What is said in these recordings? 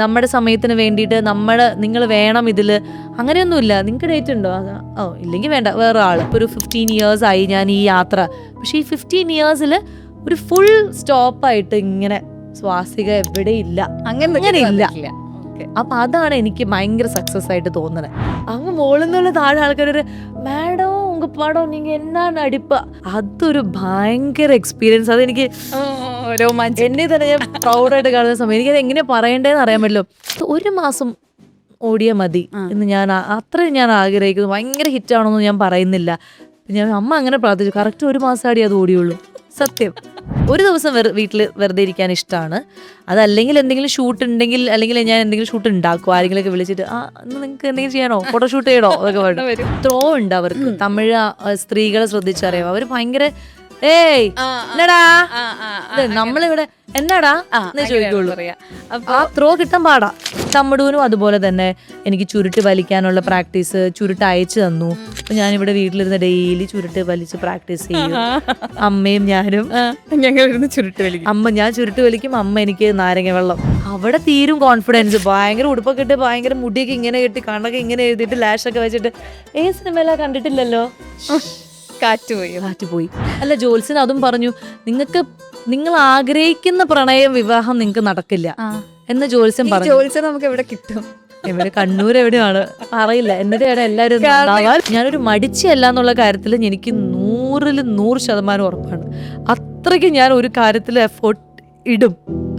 നമ്മുടെ സമയത്തിന് വേണ്ടിയിട്ട് നിങ്ങൾ വേണം ഇതിൽ, അങ്ങനെയൊന്നുമില്ല. നിങ്ങൾക്ക് ഡേറ്റ് ഉണ്ടോ? ഓ ഇല്ലെങ്കിൽ വേണ്ട, വേറെ ആൾ. ഇപ്പോൾ ഒരു 15 years ആയി ഞാൻ ഈ യാത്ര. പക്ഷേ ഈ 15 yearsൽ ഒരു ഫുൾ സ്റ്റോപ്പായിട്ട് ഇങ്ങനെ സ്വാസിക എവിടെയില്ല, അങ്ങനെ ഇല്ല. അപ്പൊ അതാണ് എനിക്ക് ഭയങ്കര സക്സസ് ആയിട്ട് തോന്നുന്നത്. അങ്ങ് മുകളിൽ നിന്നുള്ള താഴെ ആൾക്കാരൊരു മാഡോ ഉങ്ക പടം നീங்க എന്നാ നടിപ്പ, അതൊരു ഭയങ്കര എക്സ്പീരിയൻസ്. അതെനിക്ക് എന്നെ തന്നെ ഞാൻ പ്രൗഡായിട്ട് കാണുന്ന സമയം എനിക്കത് എങ്ങനെ പറയണ്ടേന്ന് അറിയാൻ പറ്റില്ല. 1 മാസം ഓടിയാൽ മതി എന്ന് അത്രയും ഞാൻ ആഗ്രഹിക്കുന്നു. ഭയങ്കര ഹിറ്റാണെന്ന് ഞാൻ പറയുന്നില്ല. അമ്മ അങ്ങനെ പ്രാർത്ഥിച്ചു. കറക്റ്റ് 1 മാസം ആടി അത് ഓടിയുള്ളൂ. സത്യം. ഒരു ദിവസം വീട്ടിൽ വെറുതെ ഇരിക്കാൻ ഇഷ്ടമാണ്. അതല്ലെങ്കിൽ എന്തെങ്കിലും ഷൂട്ട് ഉണ്ടെങ്കിൽ, അല്ലെങ്കിൽ ഞാൻ എന്തെങ്കിലും ഷൂട്ട് ഉണ്ടാക്കും, ആരെങ്കിലുമൊക്കെ വിളിച്ചിട്ട് ഇന്ന് നിങ്ങൾക്ക് എന്തെങ്കിലും ചെയ്യണോ, ഫോട്ടോഷൂട്ട് ചെയ്യണോ എന്നൊക്കെ പറഞ്ഞു. ത്രോ ഉണ്ട് അവർക്ക്. തമിഴ് സ്ത്രീകളെ ശ്രദ്ധിച്ചറിയാം. അവർ ഭയങ്കര ഏയ് എന്നടാ, നമ്മളിവിടെ എന്നാടാ എന്നേ ചോദിക്കുള്ളൂ. ആ ത്രോ കിട്ടാൻ പാടാ. തമിഴൂനും അതുപോലെ തന്നെ എനിക്ക് ചുരുട്ട് വലിക്കാനുള്ള പ്രാക്ടീസ് ചുരുട്ട് അയച്ചു തന്നു. അപ്പൊ ഞാനിവിടെ വീട്ടിലിരുന്ന് ഡെയിലി ചുരുട്ട് വലിച്ച് പ്രാക്ടീസ് ചെയ്യും. അമ്മയും ഞാനും ഞങ്ങളിരുന്ന് ചുരുട്ട് വലിക്കും. ഞാൻ ചുരുട്ട് വലിക്കും, അമ്മ എനിക്ക് നാരങ്ങ വെള്ളം. അവിടെ തീരും കോൺഫിഡൻസ്. ഭയങ്കര ഉടുപ്പൊക്കെ ഇട്ട് ഭയങ്കര മുടിയൊക്കെ ഇങ്ങനെ കെട്ടി കണ്ണൊക്കെ ഇങ്ങനെ എഴുതിയിട്ട് ലാഷൊക്കെ വെച്ചിട്ട് ഏത് സിനിമയിലാ കണ്ടിട്ടില്ലല്ലോ. കാറ്റുപോയി. അല്ല, ജോത്സ്യൻ അതും പറഞ്ഞു, നിങ്ങൾ ആഗ്രഹിക്കുന്ന പ്രണയം വിവാഹം നിങ്ങൾക്ക് നടക്കില്ല എന്ന് ജോത്സ്യൻ പറഞ്ഞു. ജോത്സ്യൻ നമുക്ക് എവിടെ കിട്ടും? എവിടെ? കണ്ണൂർ എവിടെയാണ് അറിയില്ല. എന്നിട്ട് ഇവിടെ എല്ലാവരും ഞാനൊരു മടിച്ചല്ല എന്നുള്ള കാര്യത്തിൽ എനിക്ക് 100% ഉറപ്പാണ്. അത്രയ്ക്ക് ഞാൻ ഒരു കാര്യത്തിൽ എഫേർട്ട് ഇടും.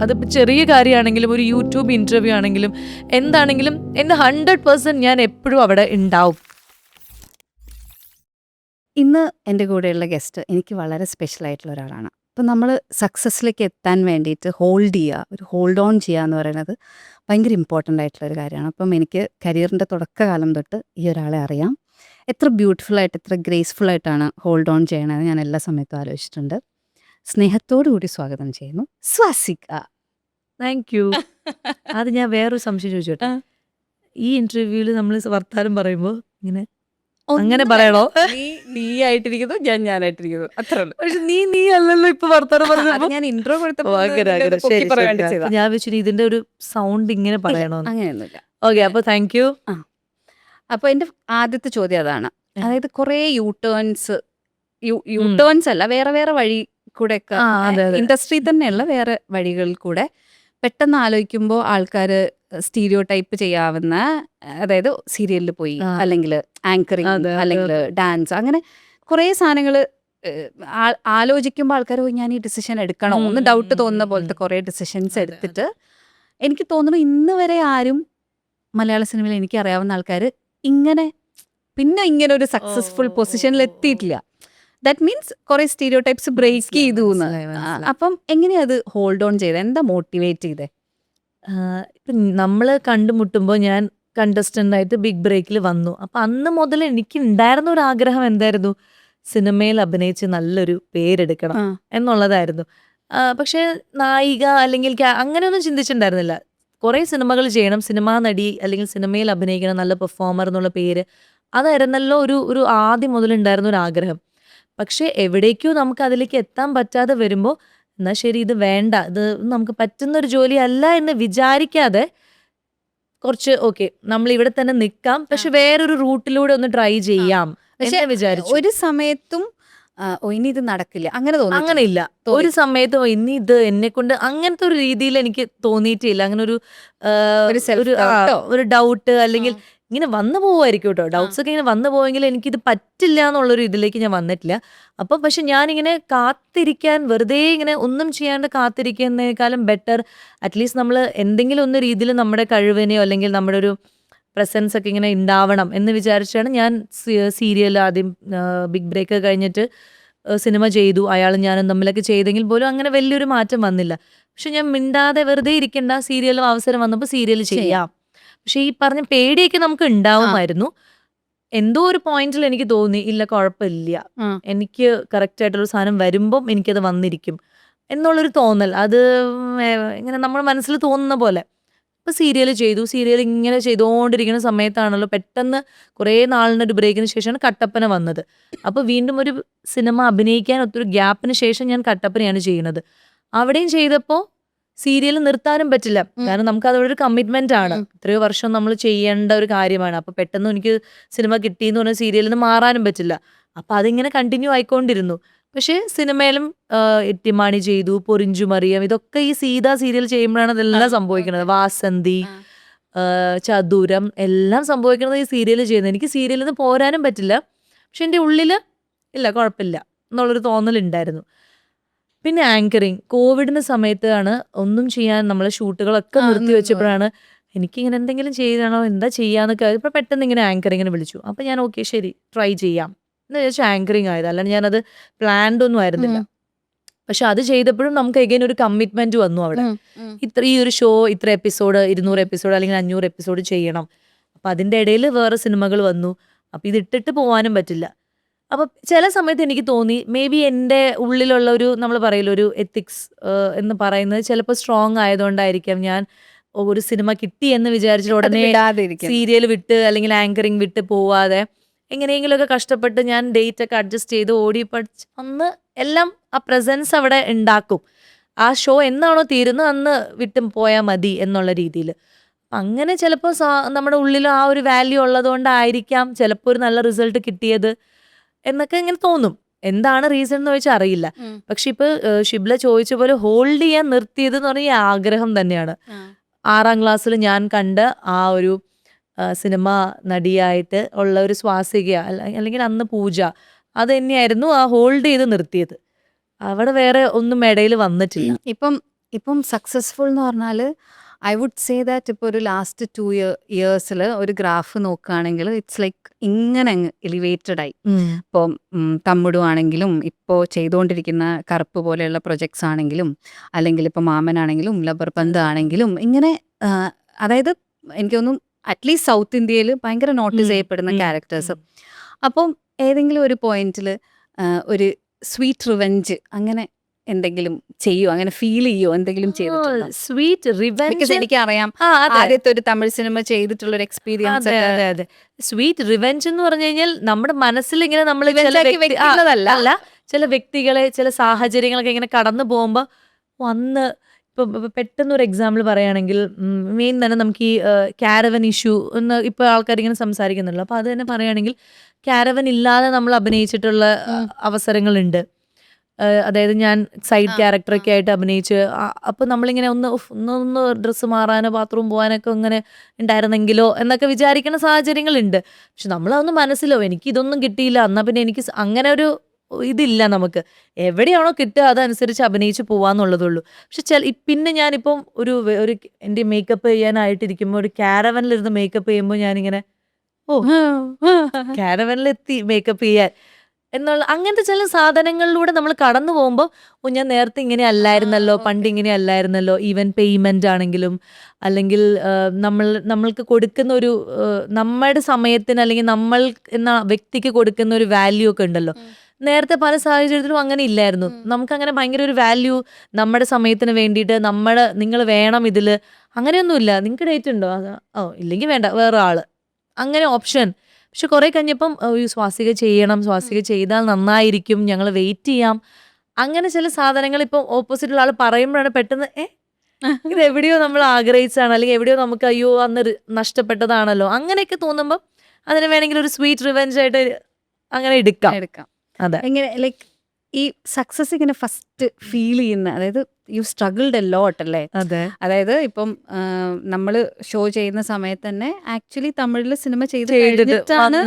അതിപ്പോൾ ചെറിയ കാര്യമാണെങ്കിലും ഒരു യൂട്യൂബ് ഇന്റർവ്യൂ ആണെങ്കിലും എന്താണെങ്കിലും എൻ്റെ 100% ഞാൻ എപ്പോഴും അവിടെ ഉണ്ടാവും. ഇന്ന് എൻ്റെ കൂടെയുള്ള ഗസ്റ്റ് എനിക്ക് വളരെ സ്പെഷ്യൽ ആയിട്ടുള്ള ഒരാളാണ്. അപ്പം നമ്മൾ സക്സസ്സിലേക്ക് എത്താൻ വേണ്ടിയിട്ട് ഹോൾഡ് ഓൺ ചെയ്യുക എന്ന് പറയുന്നത് ഭയങ്കര ഇമ്പോർട്ടൻ്റ് ആയിട്ടുള്ളൊരു കാര്യമാണ്. അപ്പം എനിക്ക് കരിയറിൻ്റെ തുടക്കകാലം തൊട്ട് ഈ ഒരാളെ അറിയാം. എത്ര ബ്യൂട്ടിഫുള്ളായിട്ട്, എത്ര ഗ്രേസ്ഫുള്ളായിട്ടാണ് ഹോൾഡ് ഓൺ ചെയ്യണതെന്ന് ഞാൻ എല്ലാ സമയത്തും ആലോചിച്ചിട്ടുണ്ട്. സ്നേഹത്തോടു കൂടി സ്വാഗതം ചെയ്യുന്നു സ്വാസിക. Thank you. അത് ഞാൻ വേറൊരു സംശയം ചോദിച്ചോട്ടെ. ഈ ഇന്റർവ്യൂവിൽ നമ്മൾ വർത്താനം പറയുമ്പോൾ ഇങ്ങനെ അങ്ങനെ പറയണോ? നീ ആയിട്ടിരിക്കുന്നു, ഞാനായിട്ടിരിക്കുന്നു, അത്ര. പക്ഷെ നീ അല്ലല്ലോ ഇപ്പൊ വർത്താനം പറഞ്ഞപ്പോ. ഞാൻ ഇൻട്രോ ഞാൻ വെച്ചിട്ട് ഇതിന്റെ ഒരു സൗണ്ട് ഇങ്ങനെ പറയണോ? അങ്ങനെയൊന്നുമില്ല. ഓക്കെ, അപ്പൊ താങ്ക് യു. അപ്പൊ എന്റെ ആദ്യത്തെ ചോദ്യം അതാണ്. അതായത് കുറെ യൂട്ടേൺസ് അല്ല, വേറെ വേറെ വഴി കൂടെ ഒക്കെ ഇൻഡസ്ട്രി തന്നെയുള്ള വേറെ വഴികളിൽ കൂടെ പെട്ടെന്ന് ആലോചിക്കുമ്പോൾ ആൾക്കാർ സ്റ്റീരിയോ ടൈപ്പ് ചെയ്യാവുന്ന, അതായത് സീരിയലിൽ പോയി, അല്ലെങ്കിൽ ആങ്കറിങ്, അല്ലെങ്കിൽ ഡാൻസ്, അങ്ങനെ കുറേ സാധനങ്ങൾ ആലോചിക്കുമ്പോൾ ആൾക്കാർ പോയി ഞാൻ ഈ ഡിസിഷൻ എടുക്കണോ ഒന്ന് ഡൗട്ട് തോന്നുന്ന പോലത്തെ കുറേ ഡിസിഷൻസ് എടുത്തിട്ട് എനിക്ക് തോന്നുന്നു ഇന്ന് വരെ ആരും മലയാള സിനിമയിൽ എനിക്ക് അറിയാവുന്ന ആൾക്കാർ ഇങ്ങനെ ഒരു സക്സസ്ഫുൾ പൊസിഷനിൽ എത്തിയിട്ടില്ല. ദാറ്റ് മീൻസ് കുറെ സ്റ്റീരിയോ ടൈപ്സ് ബ്രേക്ക് ചെയ്തു. അപ്പം എങ്ങനെയാ അത് ഹോൾഡ് ഓൺ ചെയ്തത്? എന്താ മോട്ടിവേറ്റ് ചെയ്തേ? ഇപ്പം നമ്മൾ കണ്ടുമുട്ടുമ്പോൾ ഞാൻ കണ്ടസ്റ്റൻ്റ് ആയിട്ട് ബിഗ് ബ്രേക്കിൽ വന്നു. അപ്പം അന്ന് മുതൽ എനിക്ക് ഉണ്ടായിരുന്ന ഒരു ആഗ്രഹം എന്തായിരുന്നു? സിനിമയിൽ അഭിനയിച്ച് നല്ലൊരു പേരെടുക്കണം എന്നുള്ളതായിരുന്നു. പക്ഷേ നായിക അല്ലെങ്കിൽ അങ്ങനെയൊന്നും ചിന്തിച്ചിട്ടുണ്ടായിരുന്നില്ല. കുറേ സിനിമകൾ ചെയ്യണം, സിനിമാ നടി അല്ലെങ്കിൽ സിനിമയിൽ അഭിനയിക്കണം, നല്ല പെർഫോമർ എന്നുള്ള പേര്, അതായിരുന്നല്ലോ ഒരു ആദ്യം മുതലുണ്ടായിരുന്ന ഒരു ആഗ്രഹം. പക്ഷേ എവിടേക്കോ നമുക്ക് അതിലേക്ക് എത്താൻ പറ്റാതെ വരുമ്പോൾ എന്നാൽ ശരി, ഇത് വേണ്ട, ഇത് നമുക്ക് പറ്റുന്നൊരു ജോലി അല്ല എന്ന് വിചാരിക്കാതെ കുറച്ച് ഓക്കെ നമ്മൾ ഇവിടെ തന്നെ നിൽക്കാം, പക്ഷെ വേറൊരു റൂട്ടിലൂടെ ഒന്ന് ട്രൈ ചെയ്യാം എന്ന് വിചാരിച്ചു. ഒരു സമയത്തും ഇനി ഇത് നടക്കില്ല അങ്ങനെ തോന്നി? അങ്ങനെയില്ല. ഒരു സമയത്തും ഇനി ഇത് എന്നെ കൊണ്ട് അങ്ങനത്തെ ഒരു രീതിയിൽ എനിക്ക് തോന്നിയിട്ടില്ല. അങ്ങനെ ഒരു ഡൗട്ട് അല്ലെങ്കിൽ ഇങ്ങനെ വന്നു പോവുമായിരിക്കും കേട്ടോ, ഡൗട്ട്സ് ഒക്കെ ഇങ്ങനെ വന്നു പോയെങ്കിൽ എനിക്കിത് പറ്റില്ല എന്നുള്ളൊരു ഇതിലേക്ക് ഞാൻ വന്നിട്ടില്ല. അപ്പം പക്ഷെ ഞാനിങ്ങനെ കാത്തിരിക്കാൻ, വെറുതെ ഇങ്ങനെ ഒന്നും ചെയ്യാണ്ട് കാത്തിരിക്കുന്നതിനേക്കാളും ബെറ്റർ അറ്റ്ലീസ്റ്റ് നമ്മൾ എന്തെങ്കിലും ഒന്ന് രീതിയിൽ നമ്മുടെ കഴിവിനെയോ അല്ലെങ്കിൽ നമ്മുടെ ഒരു പ്രസൻസ് ഒക്കെ ഇങ്ങനെ ഉണ്ടാവണം എന്ന് വിചാരിച്ചാണ് ഞാൻ സീരിയൽ ആദ്യം ബിഗ് ബ്രേക്ക് കഴിഞ്ഞിട്ട് സിനിമ ചെയ്തു. അയാളും ഞാനും തമ്മിലൊക്കെ ചെയ്തെങ്കിൽ പോലും അങ്ങനെ വലിയൊരു മാറ്റം വന്നില്ല. പക്ഷെ ഞാൻ മിണ്ടാതെ വെറുതെ ഇരിക്കണ്ട, സീരിയലും അവസരം വന്നപ്പോൾ സീരിയൽ ചെയ്യാം. പക്ഷെ ഈ പറഞ്ഞ പേടിയൊക്കെ നമുക്ക് ഉണ്ടാവുമായിരുന്നു. എന്തോ ഒരു പോയിന്റിൽ എനിക്ക് തോന്നി ഇല്ല കുഴപ്പമില്ല, എനിക്ക് കറക്റ്റ് ആയിട്ടുള്ള സാധനം വരുമ്പം എനിക്കത് വന്നിരിക്കും എന്നുള്ളൊരു തോന്നൽ, അത് ഇങ്ങനെ നമ്മുടെ മനസ്സിൽ തോന്നുന്ന പോലെ. അപ്പോൾ സീരിയൽ ചെയ്തു. സീരിയൽ ഇങ്ങനെ ചെയ്തുകൊണ്ടിരിക്കുന്ന സമയത്താണല്ലോ പെട്ടെന്ന് കുറേ നാളിനൊരു ബ്രേക്കിന് ശേഷമാണ് കട്ടപ്പന വന്നത്. അപ്പോൾ വീണ്ടും ഒരു സിനിമ അഭിനയിക്കാൻ ഒത്തിരി ഗ്യാപ്പിന് ശേഷം ഞാൻ കട്ടപ്പനയാണ് ചെയ്യുന്നത്. അവിടെയും ചെയ്തപ്പോൾ സീരിയൽ നിർത്താനും പറ്റില്ല. കാരണം നമുക്ക് അതോടൊരു കമ്മിറ്റ്മെന്റ് ആണ്. ഇത്രയോ വർഷം നമ്മൾ ചെയ്യേണ്ട ഒരു കാര്യമാണ്. അപ്പൊ പെട്ടെന്ന് എനിക്ക് സിനിമ കിട്ടിയെന്ന് പറഞ്ഞ സീരിയലിൽ നിന്ന് മാറാനും പറ്റില്ല. അപ്പൊ അതിങ്ങനെ കണ്ടിന്യൂ ആയിക്കൊണ്ടിരുന്നു. പക്ഷെ സിനിമയിലും ഇട്ടിമാണി ചെയ്തു, പൊറിഞ്ചു മറിയം, ഇതൊക്കെ ഈ സീത സീരിയൽ ചെയ്യുമ്പോഴാണ് അതെല്ലാം സംഭവിക്കുന്നത്. വാസന്തി, ചതുരം എല്ലാം സംഭവിക്കുന്നത് ഈ സീരിയൽ ചെയ്യുന്നത്. എനിക്ക് സീരിയലിൽ നിന്ന് പോരാനും പറ്റില്ല. പക്ഷെ എൻ്റെ ഉള്ളില് ഇല്ല കുഴപ്പമില്ല എന്നുള്ളൊരു തോന്നലുണ്ടായിരുന്നു. പിന്നെ ആങ്കറിങ് കോവിഡിന്റെ സമയത്താണ് ഒന്നും ചെയ്യാൻ നമ്മളെ ഷൂട്ടുകളൊക്കെ നിർത്തി വെച്ചപ്പോഴാണ് എനിക്കിങ്ങനെ എന്തെങ്കിലും ചെയ്യണോ എന്താ ചെയ്യാന്നൊക്കെ. ഇപ്പൊ പെട്ടെന്ന് ഇങ്ങനെ ആങ്കറിങ്ങിന് വിളിച്ചു. അപ്പൊ ഞാൻ ഓക്കെ ശരി ട്രൈ ചെയ്യാം എന്ന് വിചാരിച്ചു ആങ്കറിങ് ആയത്. അല്ലാണ്ട് ഞാനത് പ്ലാൻഡ് ഒന്നും ആയിരുന്നില്ല. പക്ഷെ അത് ചെയ്തപ്പോഴും നമുക്ക് എഗൈൻ ഒരു കമ്മിറ്റ്മെന്റ് വന്നു അവിടെ. ഈ ഒരു ഷോ ഇത്ര എപ്പിസോഡ് 200 എപ്പിസോഡ് അല്ലെങ്കിൽ 500 എപ്പിസോഡ് ചെയ്യണം. അപ്പൊ അതിന്റെ ഇടയിൽ വേറെ സിനിമകൾ വന്നു. അപ്പൊ ഇത് ഇട്ടിട്ട് പോകാനും പറ്റില്ല. അപ്പൊ ചില സമയത്ത് എനിക്ക് തോന്നി മേ ബി എൻ്റെ ഉള്ളിലുള്ള ഒരു നമ്മൾ പറയില്ല ഒരു എത്തിക്സ് എന്ന് പറയുന്നത് ചിലപ്പോൾ സ്ട്രോങ് ആയതുകൊണ്ടായിരിക്കാം ഞാൻ ഒരു സിനിമ കിട്ടി എന്ന് വിചാരിച്ചിട്ട് ഉടനെ സീരിയൽ വിട്ട് അല്ലെങ്കിൽ ആങ്കറിങ് വിട്ട് പോവാതെ എങ്ങനെയെങ്കിലുമൊക്കെ കഷ്ടപ്പെട്ട് ഞാൻ ഡേറ്റ് ഒക്കെ അഡ്ജസ്റ്റ് ചെയ്ത് ഓടി പഠിച്ച് അന്ന് എല്ലാം ആ പ്രസൻസ് അവിടെ ഉണ്ടാക്കും. ആ ഷോ എന്നാണോ തീരുന്നത് അന്ന് വിട്ടും പോയാൽ മതി എന്നുള്ള രീതിയിൽ. അങ്ങനെ ചിലപ്പോൾ നമ്മുടെ ഉള്ളിൽ ആ ഒരു വാല്യൂ ഉള്ളതുകൊണ്ടായിരിക്കാം ചിലപ്പോൾ ഒരു നല്ല റിസൾട്ട് കിട്ടിയത് എന്നൊക്കെ ഇങ്ങനെ തോന്നും. എന്താണ് റീസൺ എന്ന് ചോദിച്ചാൽ അറിയില്ല. പക്ഷെ ഇപ്പൊ ഷിബ്ല ചോദിച്ച പോലെ ഹോൾഡ് ചെയ്യാൻ നിർത്തിയത് എന്ന് പറഞ്ഞാൽ ഈ ആഗ്രഹം തന്നെയാണ്. 6ാം ക്ലാസ്സിൽ ഞാൻ കണ്ട ആ ഒരു സിനിമ നടിയായിട്ട് ഉള്ള ഒരു സ്വാസിക അല്ലെങ്കിൽ അന്ന് പൂജ അത് തന്നെയായിരുന്നു ആ ഹോൾഡ് ചെയ്ത് നിർത്തിയത്. അവിടെ വേറെ ഒന്നും ഇടയിൽ വന്നിട്ടില്ല. ഇപ്പം സക്സസ്ഫുൾ എന്ന് പറഞ്ഞാല് ഐ വുഡ് സേ ദാറ്റ് ഇപ്പോൾ ഒരു ലാസ്റ്റ് 2 ഇയേഴ്സിൽ ഒരു ഗ്രാഫ് നോക്കുകയാണെങ്കിൽ ഇറ്റ്സ് ലൈക്ക് ഇങ്ങനെ അങ്ങ് എലിവേറ്റഡ് ആയി. ഇപ്പം തമ്മുടു ആണെങ്കിലും ഇപ്പോൾ ചെയ്തുകൊണ്ടിരിക്കുന്ന കറുപ്പ് പോലെയുള്ള പ്രൊജക്ട്സ് ആണെങ്കിലും അല്ലെങ്കിൽ ഇപ്പം മാമനാണെങ്കിലും ലബർ പന്ത് ആണെങ്കിലും ഇങ്ങനെ അതായത് എനിക്കൊന്നും അറ്റ്ലീസ്റ്റ് സൗത്ത് ഇന്ത്യയിൽ ഭയങ്കര നോട്ടീസ് ചെയ്യപ്പെടുന്ന ക്യാരക്ടേഴ്സ്. അപ്പം ഏതെങ്കിലും ഒരു പോയിന്റിൽ ഒരു സ്വീറ്റ് റിവെഞ്ച് അങ്ങനെ എന്തെങ്കിലും ചെയ്യോ, അങ്ങനെ ഫീൽ ചെയ്യോ, എന്തെങ്കിലും ചെയ്തിട്ടുണ്ടോ? സ്വീറ്റ് റിവെഞ്ച് എനിക്കറിയാം ആദ്യത്തെ ഒരു തമിഴ് സിനിമ ചെയ്തിട്ടുള്ള ഒരു എക്സ്പീരിയൻസ്. അതെ സ്വീറ്റ് റിവെഞ്ച് എന്ന് പറഞ്ഞു കഴിഞ്ഞാൽ നമ്മുടെ മനസ്സിൽ ഇങ്ങനെ നമ്മൾ വ്യക്തികളല്ല, ചില വ്യക്തികളെ ചില സാഹചര്യങ്ങളൊക്കെ ഇങ്ങനെ കടന്നു പോകുമ്പോ വന്ന് ഇപ്പൊ പെട്ടെന്നൊരു എക്സാമ്പിൾ പറയുകയാണെങ്കിൽ മെയിൻ തന്നെ നമുക്ക് ഈ കാരവൻ ഇഷ്യൂ എന്ന് ഇപ്പൊ ആൾക്കാർ ഇങ്ങനെ സംസാരിക്കുന്നുള്ളൂ. അപ്പൊ അത് തന്നെ പറയുകയാണെങ്കിൽ കാരവൻ ഇല്ലാതെ നമ്മൾ അഭിനയിച്ചിട്ടുള്ള അവസരങ്ങളുണ്ട്. അതായത് ഞാൻ സൈഡ് ക്യാരക്ടറൊക്കെ ആയിട്ട് അഭിനയിച്ച് അപ്പോൾ നമ്മളിങ്ങനെ ഒന്ന് ഡ്രസ്സ് മാറാനോ ബാത്റൂം പോകാനൊക്കെ ഇങ്ങനെ ഉണ്ടായിരുന്നെങ്കിലോ എന്നൊക്കെ വിചാരിക്കുന്ന സാഹചര്യങ്ങളുണ്ട്. പക്ഷെ നമ്മളതൊന്നും മനസ്സിലോ എനിക്ക് ഇതൊന്നും കിട്ടിയില്ല എന്നാൽ പിന്നെ എനിക്ക് അങ്ങനെ ഒരു ഇതില്ല. നമുക്ക് എവിടെയാണോ കിട്ടുക അതനുസരിച്ച് അഭിനയിച്ച് പോവാന്നുള്ളതുള്ളൂ. പക്ഷെ പിന്നെ ഞാനിപ്പം ഒരു എൻ്റെ മേക്കപ്പ് ചെയ്യാനായിട്ടിരിക്കുമ്പോൾ ഒരു കാരവനിലിരുന്ന് മേക്കപ്പ് ചെയ്യുമ്പോൾ ഞാനിങ്ങനെ കാരവനിലെത്തി മേക്കപ്പ് ചെയ്യാൻ എന്നുള്ള അങ്ങനത്തെ ചില സാധനങ്ങളിലൂടെ നമ്മൾ കടന്നു പോകുമ്പോൾ ഞാൻ നേരത്തെ ഇങ്ങനെ അല്ലായിരുന്നല്ലോ, പണ്ട് ഇങ്ങനെ അല്ലായിരുന്നല്ലോ. ഈവൻ പേയ്മെന്റ് ആണെങ്കിലും അല്ലെങ്കിൽ നമ്മൾക്ക് കൊടുക്കുന്ന ഒരു നമ്മുടെ സമയത്തിന് അല്ലെങ്കിൽ നമ്മൾ എന്ന വ്യക്തിക്ക് കൊടുക്കുന്ന ഒരു വാല്യൂ ഒക്കെ ഉണ്ടല്ലോ. നേരത്തെ പല സാഹചര്യത്തിലും അങ്ങനെ ഇല്ലായിരുന്നു. നമുക്കങ്ങനെ ഭയങ്കര ഒരു വാല്യൂ നമ്മുടെ സമയത്തിന് വേണ്ടിയിട്ട് നിങ്ങൾ വേണം ഇതില് അങ്ങനെയൊന്നുമില്ല. നിങ്ങൾക്ക് ഡേറ്റ് ഉണ്ടോ? ഇല്ലെങ്കിൽ വേണ്ട വേറെ ആള് അങ്ങനെ ഓപ്ഷൻ. പക്ഷെ കുറെ കഴിഞ്ഞപ്പം സ്വാസിക ചെയ്യണം, സ്വാസിക ചെയ്താൽ നന്നായിരിക്കും, ഞങ്ങൾ വെയിറ്റ് ചെയ്യാം. അങ്ങനെ ചില സാധനങ്ങൾ ഇപ്പം ഓപ്പോസിറ്റുള്ള ആൾ പറയുമ്പോഴാണ് പെട്ടെന്ന് ഇത് എവിടെയോ നമ്മൾ ആഗ്രഹിച്ചാണ് അല്ലെങ്കിൽ എവിടെയോ നമുക്ക് അയ്യോ അന്ന് നഷ്ടപ്പെട്ടതാണല്ലോ അങ്ങനെയൊക്കെ തോന്നുമ്പോൾ അതിന് വേണമെങ്കിൽ ഒരു സ്വീറ്റ് റിവെഞ്ച് ആയിട്ട് അങ്ങനെ എടുക്കാം. അതെ. എങ്ങനെ ലൈക്ക് ഈ സക്സസ് ഇങ്ങനെ ഫസ്റ്റ് ഫീൽ ചെയ്യുന്ന, അതായത് യു സ്ട്രഗിൾഡ് എ ലോട്ട് അല്ലേ? അതെ. അതായത് ഇപ്പം നമ്മള് ഷോ ചെയ്യുന്ന സമയത്ത് തന്നെ ആക്ച്വലി തമിഴില് സിനിമ ചെയ്തിട്ടാണ്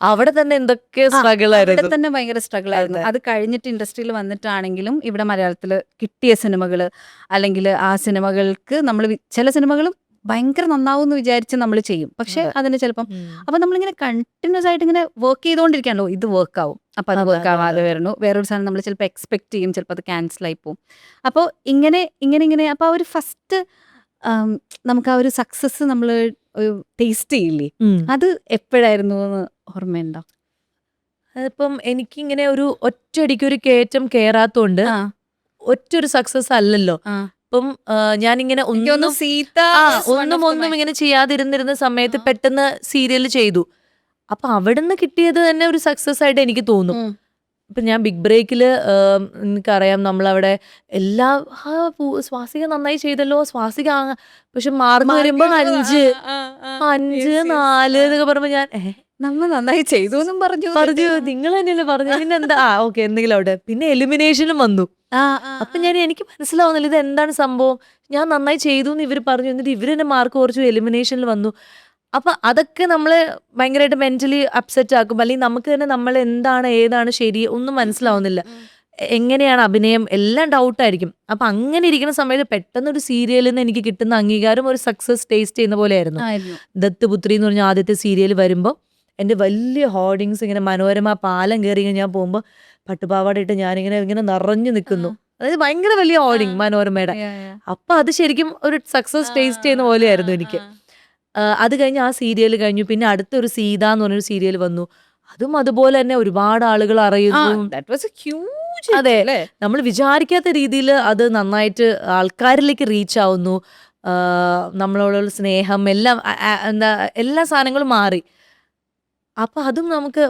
അവിടെ തന്നെ എന്തൊക്കെ സ്ട്രഗിൾ ആയിരുന്നു. അവിടെ തന്നെ ഭയങ്കര സ്ട്രഗിൾ ആയിരുന്നു. അത് കഴിഞ്ഞിട്ട് ഇൻഡസ്ട്രിയിൽ വന്നിട്ടാണെങ്കിലും ഇവിടെ മലയാളത്തില് കിട്ടിയ സിനിമകള് അല്ലെങ്കിൽ ആ സിനിമകൾക്ക് നമ്മൾ ചില സിനിമകളും ഭയങ്കര നന്നാവും എന്ന് വിചാരിച്ച് നമ്മൾ ചെയ്യും. പക്ഷെ അതിന് ചിലപ്പം അപ്പൊ നമ്മളിങ്ങനെ കണ്ടിന്യൂസ് ആയിട്ട് ഇങ്ങനെ വർക്ക് ചെയ്തുകൊണ്ടിരിക്കാണല്ലോ, ഇത് വർക്ക് ആവും, അപ്പൊ അത് വർക്ക് ആവാതെ വരണു, വേറൊരു സാധനം നമ്മൾ ചിലപ്പോൾ എക്സ്പെക്ട് ചെയ്യും, ചിലപ്പോൾ അത് ക്യാൻസൽ ആയി പോകും. അപ്പോൾ ഇങ്ങനെ അപ്പൊ ആ ഒരു ഫസ്റ്റ് നമുക്ക് ആ ഒരു സക്സസ് നമ്മൾ ഒരു ടേസ്റ്റ് ചെയ്യില്ലേ, അത് എപ്പോഴായിരുന്നു എന്ന് ഓർമ്മയുണ്ടോ? അതിപ്പം എനിക്കിങ്ങനെ ഒരു ഒറ്റയടിക്ക് ഒരു കയറ്റം കയറാത്തോണ്ട് ഒറ്റൊരു സക്സസ് അല്ലല്ലോ. ഇപ്പം ഞാനിങ്ങനെ ഒന്നും ഇങ്ങനെ ചെയ്യാതിരുന്നിരുന്ന സമയത്ത് പെട്ടെന്ന് സീരിയൽ ചെയ്തു. അപ്പൊ അവിടുന്ന് കിട്ടിയത് തന്നെ ഒരു സക്സസ് ആയിട്ട് എനിക്ക് തോന്നും. ഇപ്പം ഞാൻ ബിഗ് ബ്രേക്കിൽ എനിക്കറിയാം നമ്മളവിടെ എല്ലാ സ്വാസിക നന്നായി ചെയ്തല്ലോ സ്വാസിക പക്ഷെ മാർക്ക് വരുമ്പോൾ 5 4 എന്നൊക്കെ പറയുമ്പോൾ ഞാൻ നമ്മൾ നന്നായി ചെയ്തു എന്നും പറഞ്ഞു നിങ്ങൾ തന്നെയല്ലേ പറഞ്ഞു പിന്നെ എന്താ ഓക്കെ എന്തെങ്കിലും അവിടെ പിന്നെ എലിമിനേഷനും വന്നു. അപ്പൊ എനിക്ക് മനസ്സിലാവുന്നില്ല ഇത് എന്താണ് സംഭവം. ഞാൻ നന്നായി ചെയ്തു എന്ന് ഇവർ പറഞ്ഞു എന്നിട്ട് ഇവർ തന്നെ മാർക്ക് കുറച്ചു എലിമിനേഷനിൽ വന്നു. അപ്പൊ അതൊക്കെ നമ്മളെ ഭയങ്കരമായിട്ട് മെന്റലി അപ്സെറ്റ് ആക്കും. അല്ലെങ്കിൽ നമുക്ക് തന്നെ നമ്മൾ എന്താണ് ഏതാണ് ശരി ഒന്നും മനസ്സിലാവുന്നില്ല. എങ്ങനെയാണ് അഭിനയം എല്ലാം ഡൗട്ടായിരിക്കും. അപ്പൊ അങ്ങനെ ഇരിക്കുന്ന സമയത്ത് പെട്ടെന്ന് ഒരു സീരിയലിൽ നിന്ന് എനിക്ക് കിട്ടുന്ന അംഗീകാരം ഒരു സക്സസ് ടേസ്റ്റ് ചെയ്യുന്ന പോലെയായിരുന്നു. ദത്തുപുത്രി എന്ന് പറഞ്ഞ ആദ്യത്തെ സീരിയൽ വരുമ്പോൾ എൻ്റെ വലിയ ഹോർഡിങ്സ് ഇങ്ങനെ മനോരമ പാലം കയറി ഞാൻ പോകുമ്പോൾ പട്ടുപാവാടയിട്ട് ഞാനിങ്ങനെ ഇങ്ങനെ നിറഞ്ഞു നിൽക്കുന്നു. അതായത് ഭയങ്കര വലിയ ഹോർഡിങ് മനോരമയുടെ. അപ്പൊ അത് ശരിക്കും ഒരു സക്സസ് ടേസ്റ്റ് ചെയ്യുന്ന പോലെയായിരുന്നു എനിക്ക്. അത് കഴിഞ്ഞ് ആ സീരിയൽ കഴിഞ്ഞു. പിന്നെ അടുത്തൊരു സീത എന്ന് പറഞ്ഞൊരു സീരിയൽ വന്നു. അതും അതുപോലെ തന്നെ ഒരുപാട് ആളുകൾ അറിയുന്നു. അതെ, നമ്മൾ വിചാരിക്കാത്ത രീതിയിൽ അത് നന്നായിട്ട് ആൾക്കാരിലേക്ക് റീച്ച് ആവുന്നു. നമ്മളോടുള്ള സ്നേഹം എല്ലാം എല്ലാ സാധനങ്ങളും മാറി. അപ്പൊ അതും നമുക്ക്